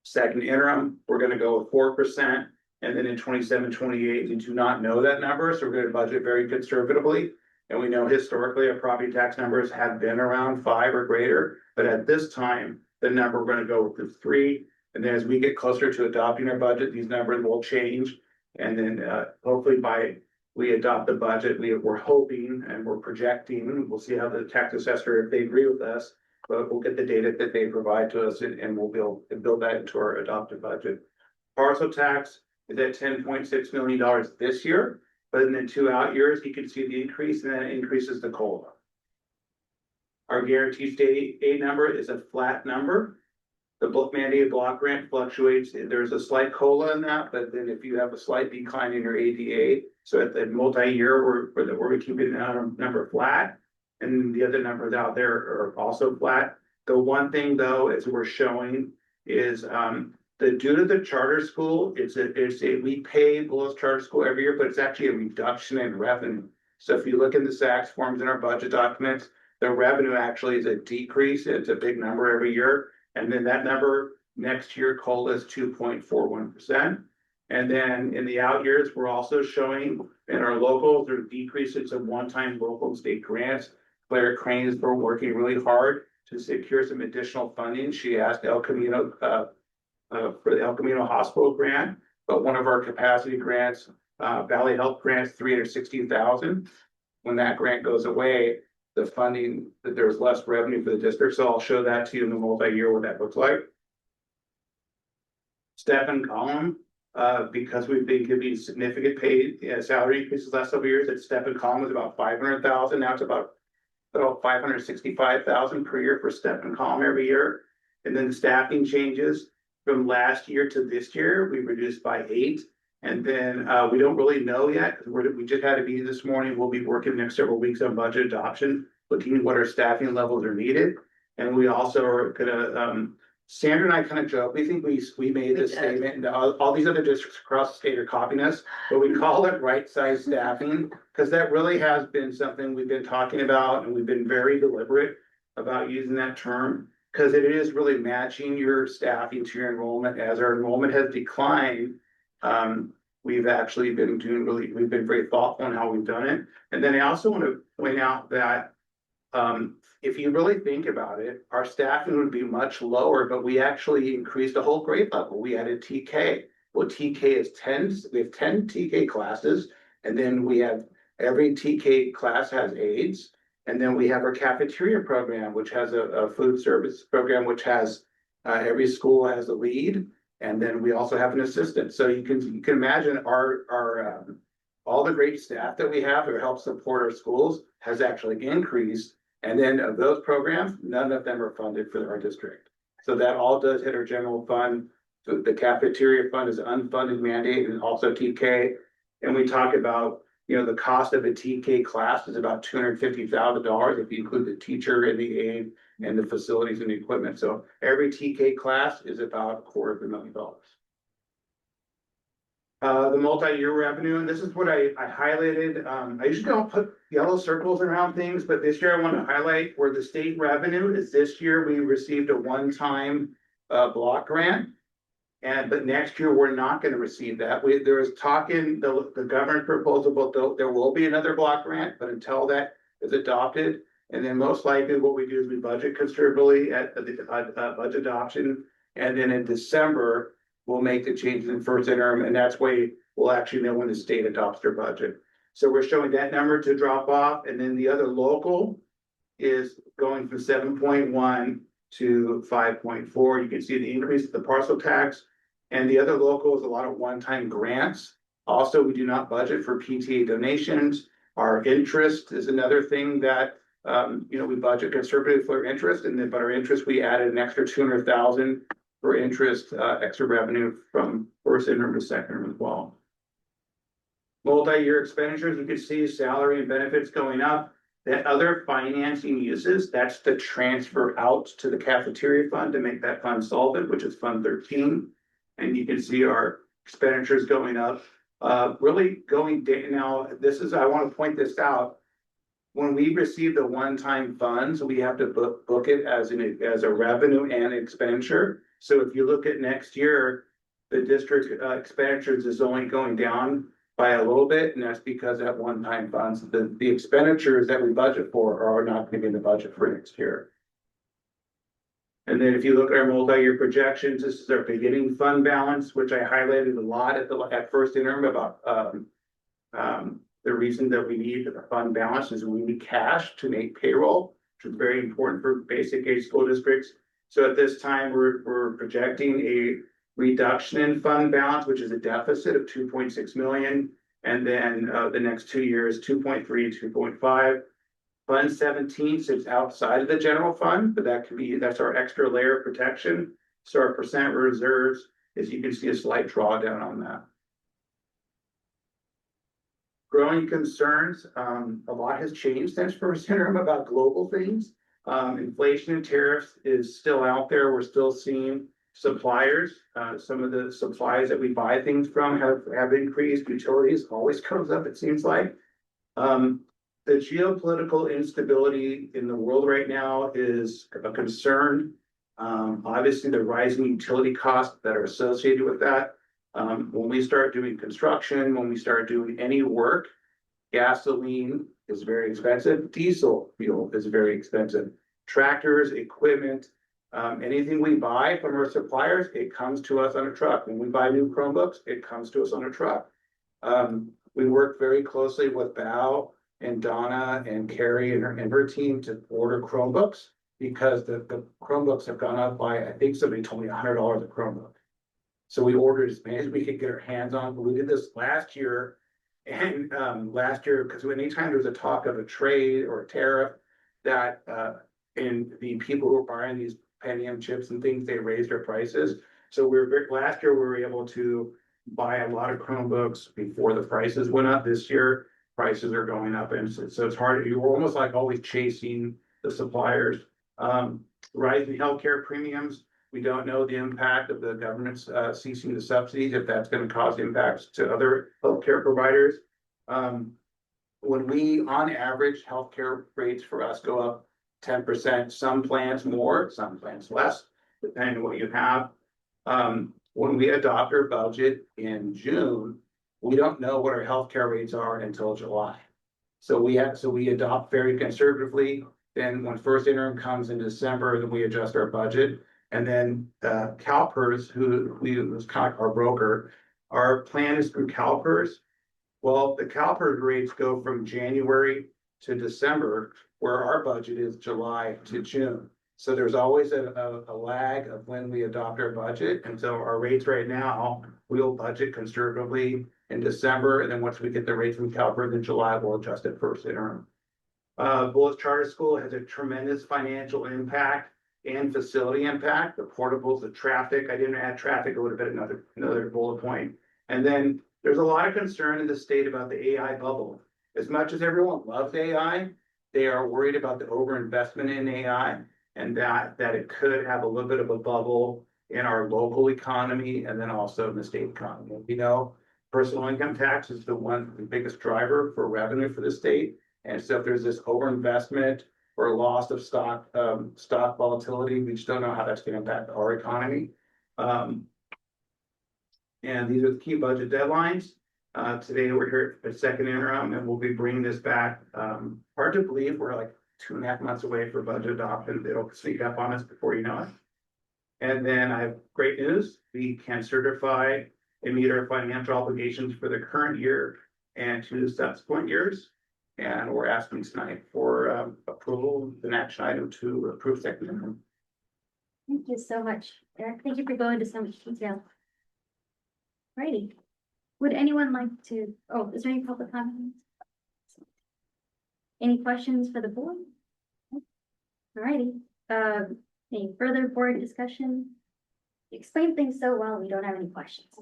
second interim, we're going to go with 4%. And then in 27-28, we do not know that number. So we're going to budget very conservatively. And we know historically our property tax numbers have been around 5 or greater. But at this time, the number we're going to go with 3. And then as we get closer to adopting our budget, these numbers will change. And then hopefully we adopt the budget, we're hoping and we're projecting, we'll see how the tax assessor, if they agree with us, but we'll get the data that they provide to us and we'll build that into our adopted budget. Parcel tax is at $10.6 million this year, but in the 2 out years, you can see the increase, and then it increases the COLA. Our guaranteed state aid number is a flat number. The mandated block grant fluctuates. There's a slight COLA in that, but then if you have a slight decline in your ADA, so at the multi-year, we're keeping that number flat, and the other numbers out there are also flat. The one thing though, as we're showing, is due to the charter school, we pay Willis Charter School every year, but it's actually a reduction in revenue. So if you look in the SACS forms in our budget documents, the revenue actually is a decrease. It's a big number every year. And then that number next year, COLA is 2.41%. And then in the out years, we're also showing in our locals, there are decreases of one-time local and state grants. Claire Crane is working really hard to secure some additional funding. She asked El Camino for the El Camino Hospital grant, but one of our capacity grants, Valley Health grants, $316,000. When that grant goes away, the funding, that there's less revenue for the district. So I'll show that to you in the multi-year what that looks like. Step and column, because we've been giving significant pay salary increases last several years. That step and column was about 500,000. Now it's about 565,000 per year for step and column every year. And then the staffing changes from last year to this year, we reduced by 8. And then we don't really know yet because we just had a meeting this morning. We'll be working the next several weeks on budget adoption, looking at what our staffing levels are needed. And we also are gonna, Sandra and I kind of joke, we think we made this statement, and all these other districts across the state are copying us, but we call it right size staffing, because that really has been something we've been talking about, and we've been very deliberate about using that term, because it is really matching your staffing to your enrollment. As our enrollment has declined, We've actually been we've been very thoughtful in how we've done it. And then I also want to point out that if you really think about it, our staffing would be much lower, but we actually increased a whole grade level. We added TK. Well, TK is 10, we have 10 TK classes, and then we have every TK class has aides. And then we have our cafeteria program, which has a food service program, which has every school has a lead. And then we also have an assistant. So you can imagine our all the great staff that we have that help support our schools has actually increased. And then of those programs, none of them are funded for our district. So that all does hit our general fund. The cafeteria fund is an unfunded mandate and also TK. And we talk about, the cost of a TK class is about $250,000 if you include the teacher and the aide and the facilities and the equipment. So every TK class is about $250,000. The multi-year revenue, and this is what I highlighted. I usually don't put yellow circles around things, but this year I want to highlight where the state revenue is. This year we received a one-time block grant. But next year, we're not going to receive that. There is talk in the government proposal, but there will be another block grant, but until that is adopted, and then most likely what we do is we budget conservatively at the budget adoption. And then in December, we'll make the changes in first interim, and that's way we'll actually know when the state adopts their budget. So we're showing that number to drop off, and then the other local is going from 7.1 to 5.4. You can see the increase of the parcel tax. And the other local is a lot of one-time grants. Also, we do not budget for PTA donations. Our interest is another thing that we budget conservatively for interest, but our interest, we added an extra 200,000 for interest, extra revenue from first interim to second interim as well. Multi-year expenditures, you can see salary and benefits going up. That other financing uses, that's the transfer out to the cafeteria fund to make that fund solvent, which is Fund 13. And you can see our expenditures going up, really going down. Now, I want to point this out. When we receive the one-time funds, we have to book it as a revenue and expenditure. So if you look at next year, the district expenditures is only going down by a little bit, and that's because that one-time funds, the expenditures that we budget for are not going to be in the budget for next year. And then if you look at our multi-year projections, this is our beginning fund balance, which I highlighted a lot at first interim about the reason that we need the fund balance is we need cash to make payroll, which is very important for basic age school districts. So at this time, we're projecting a reduction in fund balance, which is a deficit of 2.6 million. And then the next 2 years, 2.3, 2.5. Fund 17 sits outside of the general fund, but that's our extra layer of protection. So our percent reserves, as you can see, a slight drawdown on that. Growing concerns, a lot has changed since first interim about global things. Inflation and tariffs is still out there. We're still seeing suppliers. Some of the supplies that we buy things from have increased. Utilities always comes up, it seems like. The geopolitical instability in the world right now is a concern. Obviously, the rising utility costs that are associated with that. When we start doing construction, when we start doing any work, gasoline is very expensive. Diesel fuel is very expensive. Tractors, equipment, anything we buy from our suppliers, it comes to us on a truck. When we buy new Chromebooks, it comes to us on a truck. We work very closely with Val and Donna and Carrie and her team to order Chromebooks because the Chromebooks have gone up by, I think somebody told me $100 a Chromebook. So we ordered as many as we could get our hands on. But we did this last year. And last year, because anytime there was a talk of a trade or a tariff, that and the people who were buying these Pentium chips and things, they raised their prices. So last year we were able to buy a lot of Chromebooks before the prices went up. This year prices are going up, and so it's hard. You're almost like always chasing the suppliers. Rising healthcare premiums. We don't know the impact of the government's ceasing the subsidies, if that's going to cause impacts to other healthcare providers. When we, on average, healthcare rates for us go up 10%, some plans more, some plans less, depending on what you have. when we adopt our budget in June, we don't know what our healthcare rates are until July. So we adopt very conservatively, then when first interim comes in December, then we adjust our budget. And then CalPERS, was kind of our broker, our plan is through CalPERS. Well, the CalPERS rates go from January to December, where our budget is July to June. So there's always a lag of when we adopt our budget. And so our rates right now, we'll budget conservatively in December. And then once we get the rates from CalPERS in July, we'll adjust it first interim. Bullis Charter School has a tremendous financial impact and facility impact. The portables, the traffic, I didn't add traffic, it would have been another bullet point. And then there's a lot of concern in the state about the AI bubble. As much as everyone loves AI, they are worried about the overinvestment in AI and that it could have a little bit of a bubble in our local economy and then also in the state economy. We know personal income tax is the biggest driver for revenue for the state. And so if there's this overinvestment or loss of stock volatility, we just don't know how that's going to impact our economy. And these are the key budget deadlines. Today we're here at second interim and we'll be bringing this back. Hard to believe we're like 2.5 months away for budget adoption. It'll sneak up on us before you know it. And then I have great news. We can certify and meet our financial obligations for the current year and 2 subsequent years. And we're asking tonight for approval, an action item to approve second interim. Thank you so much, Eric. Thank you for going into so much detail. Righty. Would anyone like to, is there any public comment? Any questions for the board? Alrighty. Any further board discussion? You explain things so well, we don't have any questions.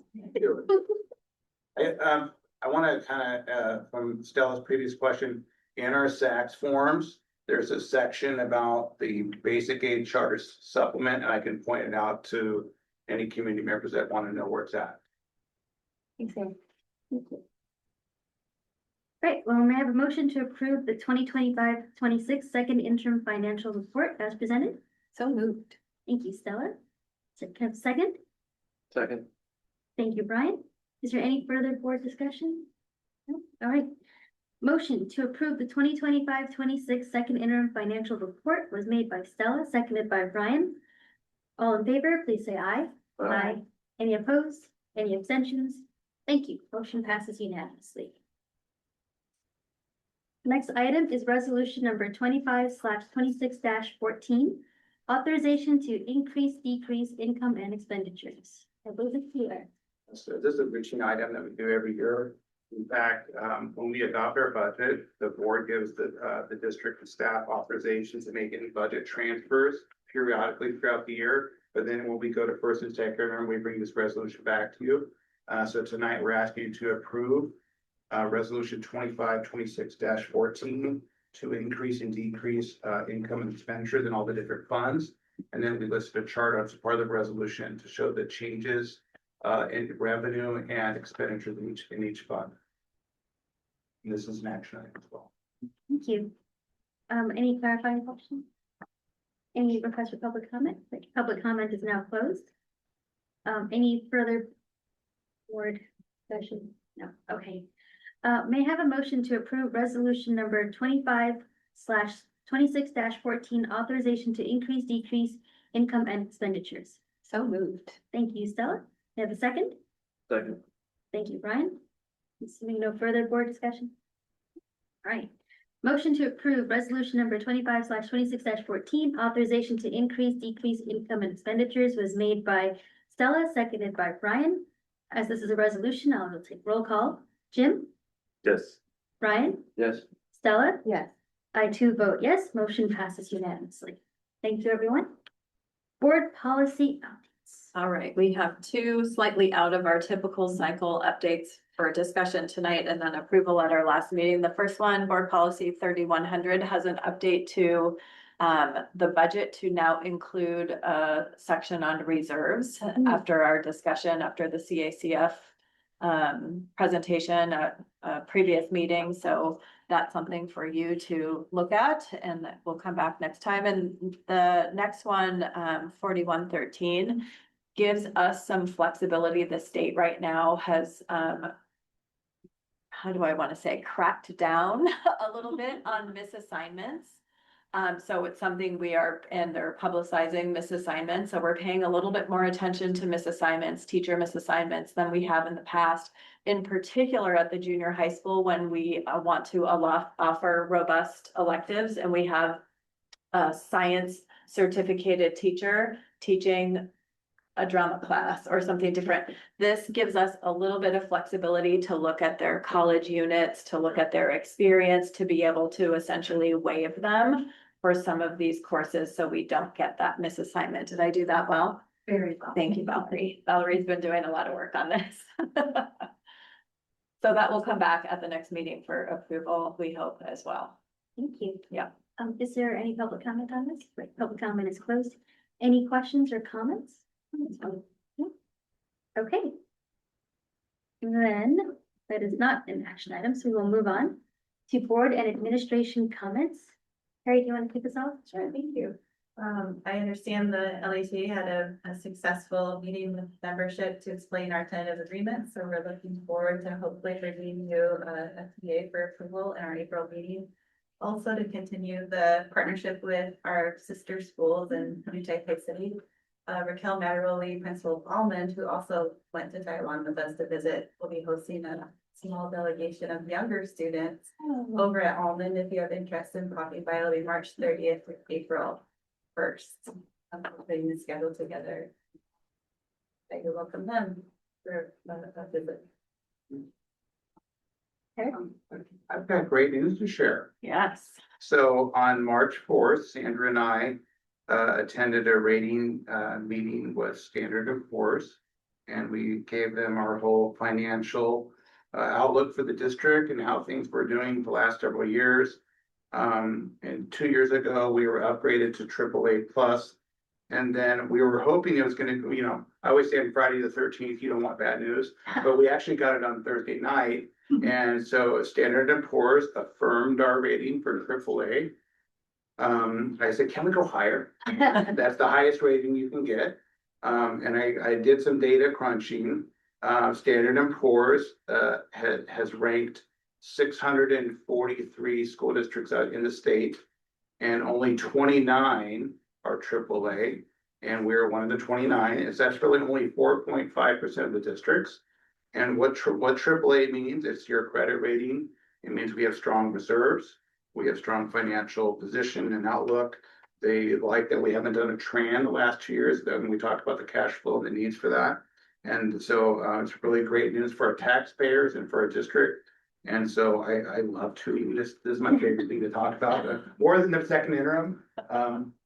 I want to kind of, from Stella's previous question, in our SACS forms, there's a section about the basic aid charter supplement, and I can point it out to any community members that want to know where it's at. Thanks, Eric. Thank you. Right, well, may I have a motion to approve the 2025-26 second interim financial report as presented? So moved. Thank you, Stella. Can I have a second? Second. Thank you, Brian. Is there any further board discussion? No? All right. Motion to approve the 2025-26 second interim financial report was made by Stella, seconded by Brian. All in favor, please say aye. Aye. Any opposed? Any abstentions? Thank you. Motion passes unanimously. Next item is resolution number 25/26-14, authorization to increase, decrease income and expenditures. I believe it's here. So this is a routine item that we do every year. In fact, when we adopt our budget, the board gives the district and staff authorizations to make any budget transfers periodically throughout the year. But then when we go to first and second interim, we bring this resolution back to you. So tonight we're asking you to approve resolution 25/26-14 to increase and decrease income and expenditures in all the different funds. And then we listed a chart as part of the resolution to show the changes in revenue and expenditures in each fund. And this is an action item as well. Thank you. Any clarifying questions? Any requests for public comment? Public comment is now closed. Any further board discussion? No. Okay. May I have a motion to approve resolution number 25/26-14, authorization to increase, decrease income and expenditures. So moved. Thank you, Stella. May I have a second? Second. Thank you, Brian. Assuming no further board discussion. All right. Motion to approve resolution number 25/26-14, authorization to increase, decrease income and expenditures was made by Stella, seconded by Brian. As this is a resolution, I will take roll call. Jim? Yes. Brian? Yes. Stella? Yes. I too vote yes. Motion passes unanimously. Thank you, everyone. Board policy updates. All right, we have 2 slightly out of our typical cycle updates for discussion tonight and then approval at our last meeting. The first one, board policy 3100, has an update to the budget to now include a section on reserves after our discussion, after the CACF presentation at a previous meeting. So that's something for you to look at, and we'll come back next time. And the next one, 4113, gives us some flexibility. The state right now has, how do I want to say, cracked down a little bit on misassignments. So it's something we are, and they're publicizing misassignments, so we're paying a little bit more attention to misassignments, teacher misassignments than we have in the past. In particular at the junior high school, when we want to offer robust electives, and we have a science certificated teacher teaching a drama class or something different. This gives us a little bit of flexibility to look at their college units, to look at their experience, to be able to essentially waive them for some of these courses, so we don't get that misassignment. Did I do that well? Very well. Thank you, Valerie. Valerie's been doing a lot of work on this. So that will come back at the next meeting for approval, we hope, as well. Thank you. Yeah. Is there any public comment on this? Right, public comment is closed. Any questions or comments? No? Okay. Then, that is not an action item, so we will move on to board and administration comments. Harry, do you want to kick us off? Sure, thank you. I understand the LAT had a successful meeting with membership to explain our tentative agreement, so we're looking forward to hopefully bringing you a TA for approval in our April meeting. Also to continue the partnership with our sister schools in Utah City. Raquel Mataroli, Principal of Almond, who also went to Taiwan with us to visit, will be hosting a small delegation of younger students over at Almond. If you have interest in popping by, it'll be March 30th to April 1st. Putting the schedule together. I would welcome them for a visit. I've got great news to share. Yes. So on March 4th, Sandra and I attended a rating meeting with Standard & Poor's, and we gave them our whole financial outlook for the district and how things were doing the last several years. And 2 years ago, we were upgraded to AAA+. And then we were hoping it was going to, I always say on Friday the 13th, you don't want bad news, but we actually got it on Thursday night. And so Standard & Poor's affirmed our rating for AAA. I said, can we go higher? That's the highest rating you can get. And I did some data crunching. Standard & Poor's has ranked 643 school districts out in the state, and only 29 are AAA, and we're one of the 29. It's actually only 4.5% of the districts. And what AAA means, it's your credit rating. It means we have strong reserves. We have strong financial position and outlook. They like that we haven't done a tran the last 2 years. Then we talked about the cash flow and the needs for that. And so it's really great news for our taxpayers and for our district. And so I love to, this is my favorite thing to talk about, more than the second interim,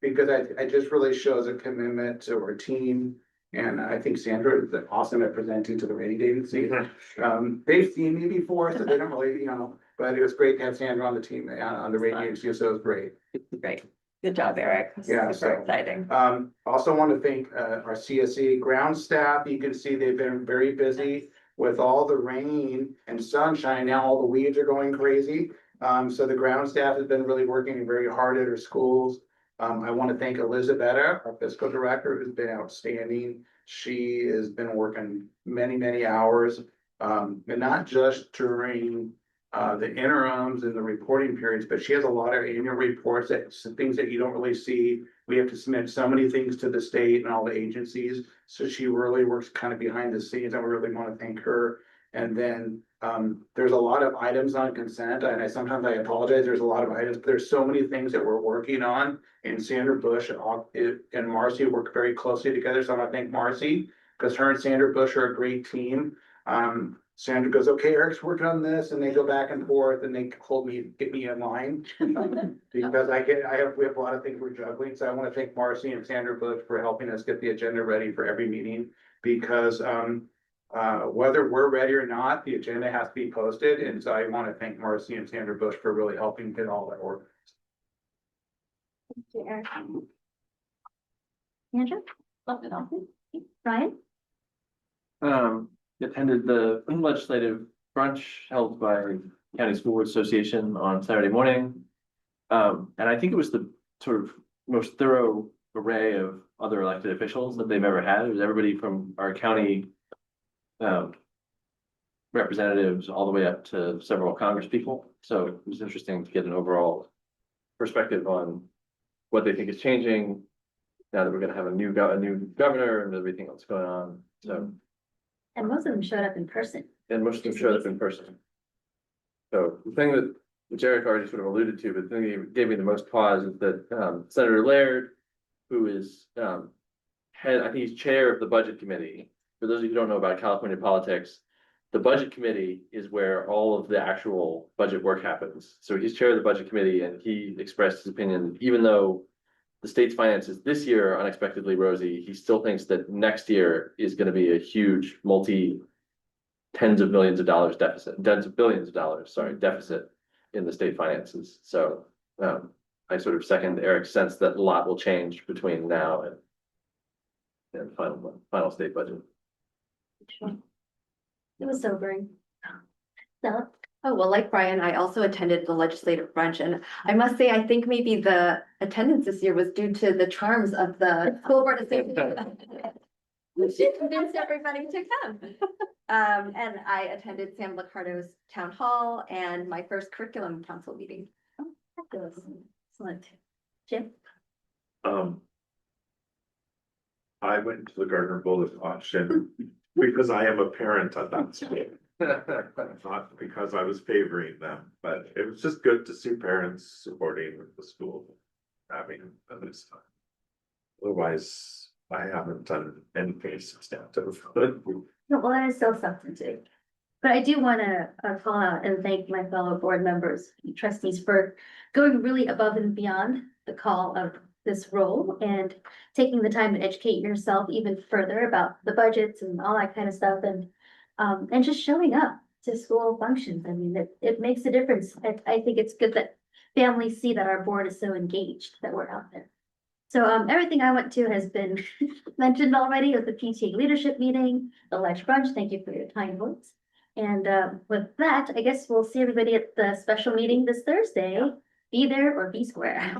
because it just really shows a commitment to our team. And I think Sandra is awesome at presenting to the rating agency. They've seen me before, so they don't really, but it was great to have Sandra on the team, on the rating agency, so it was great. Great. Good job, Eric. Yeah, Super so, exciting. Also want to thank our CSE ground staff. You can see they've been very busy with all the rain and sunshine. Now all the weeds are going crazy. So the ground staff has been really working very hard at our schools. I want to thank Elizabetta, our fiscal director, who's been outstanding. She has been working many, many hours, and not just during the interims and the reporting periods, but she has a lot of annual reports, things that you don't really see. We have to submit so many things to the state and all the agencies. So she really works kind of behind the scenes, and we really want to thank her. And then there's a lot of items on consent, and sometimes I apologize, there's a lot of items, but there's so many things that we're working on. And Sandra Bush and Marcy work very closely together. So I want to thank Marcy, because her and Sandra Bush are a great team. Sandra goes, okay, Eric's working on this, and they go back and forth, and they hold me, get me in line. Because we have a lot of things we're juggling. So I want to thank Marcy and Sandra Bush for helping us get the agenda ready for every meeting, because whether we're ready or not, the agenda has to be posted. And so I want to thank Marcy and Sandra Bush for really helping get all that organized. Thank you, Eric. Andrew? Brian? Attended the legislative brunch held by County School Board Association on Saturday morning. And I think it was the sort of most thorough array of other elected officials that they've ever had. It was everybody from our county representatives all the way up to several Congress people. So it was interesting to get an overall perspective on what they think is changing now that we're gonna have a new governor and everything else going on. So, And most of them showed up in person. and most of them showed up in person. So the thing that, which Eric already sort of alluded to, but the thing that gave me the most pause is that Senator Laird, who is head, I think he's chair of the budget committee. For those of you who don't know about California politics, the budget committee is where all of the actual budget work happens. So he's chair of the budget committee, and he expressed his opinion, even though the state's finances this year are unexpectedly rosy, he still thinks that next year is going to be a huge tens of millions of dollars deficit, tens of billions of dollars, sorry, deficit in the state finances. So I sort of second Eric's sense that a lot will change between now and final state budget. It was sobering. So, Oh, well, like Brian, I also attended the legislative brunch, and I must say, I think maybe the attendance this year was due to the charms of the school board association. She convinced everybody to come. And I attended Sam Liccardo's town hall and my first curriculum council meeting. fabulous. Excellent. Jim? I went to the Gardner Bullet auction because I am a parent at that school. Not because I was favoring them, but it was just good to see parents supporting the school, having this time. Otherwise, I haven't done anything substantive. No, well, that is so substantive. But I do want to call out and thank my fellow board members, trustees for going really above and beyond the call of this role and taking the time to educate yourself even further about the budgets and all that kind of stuff and just showing up to school functions. I mean, it makes a difference. I think it's good that families see that our board is so engaged that we're out there. So everything I went to has been mentioned already with the PTA leadership meeting, the lunch brunch. Thank you for your kind words. And with that, I guess we'll see everybody at the special meeting this Thursday. Be there or be square.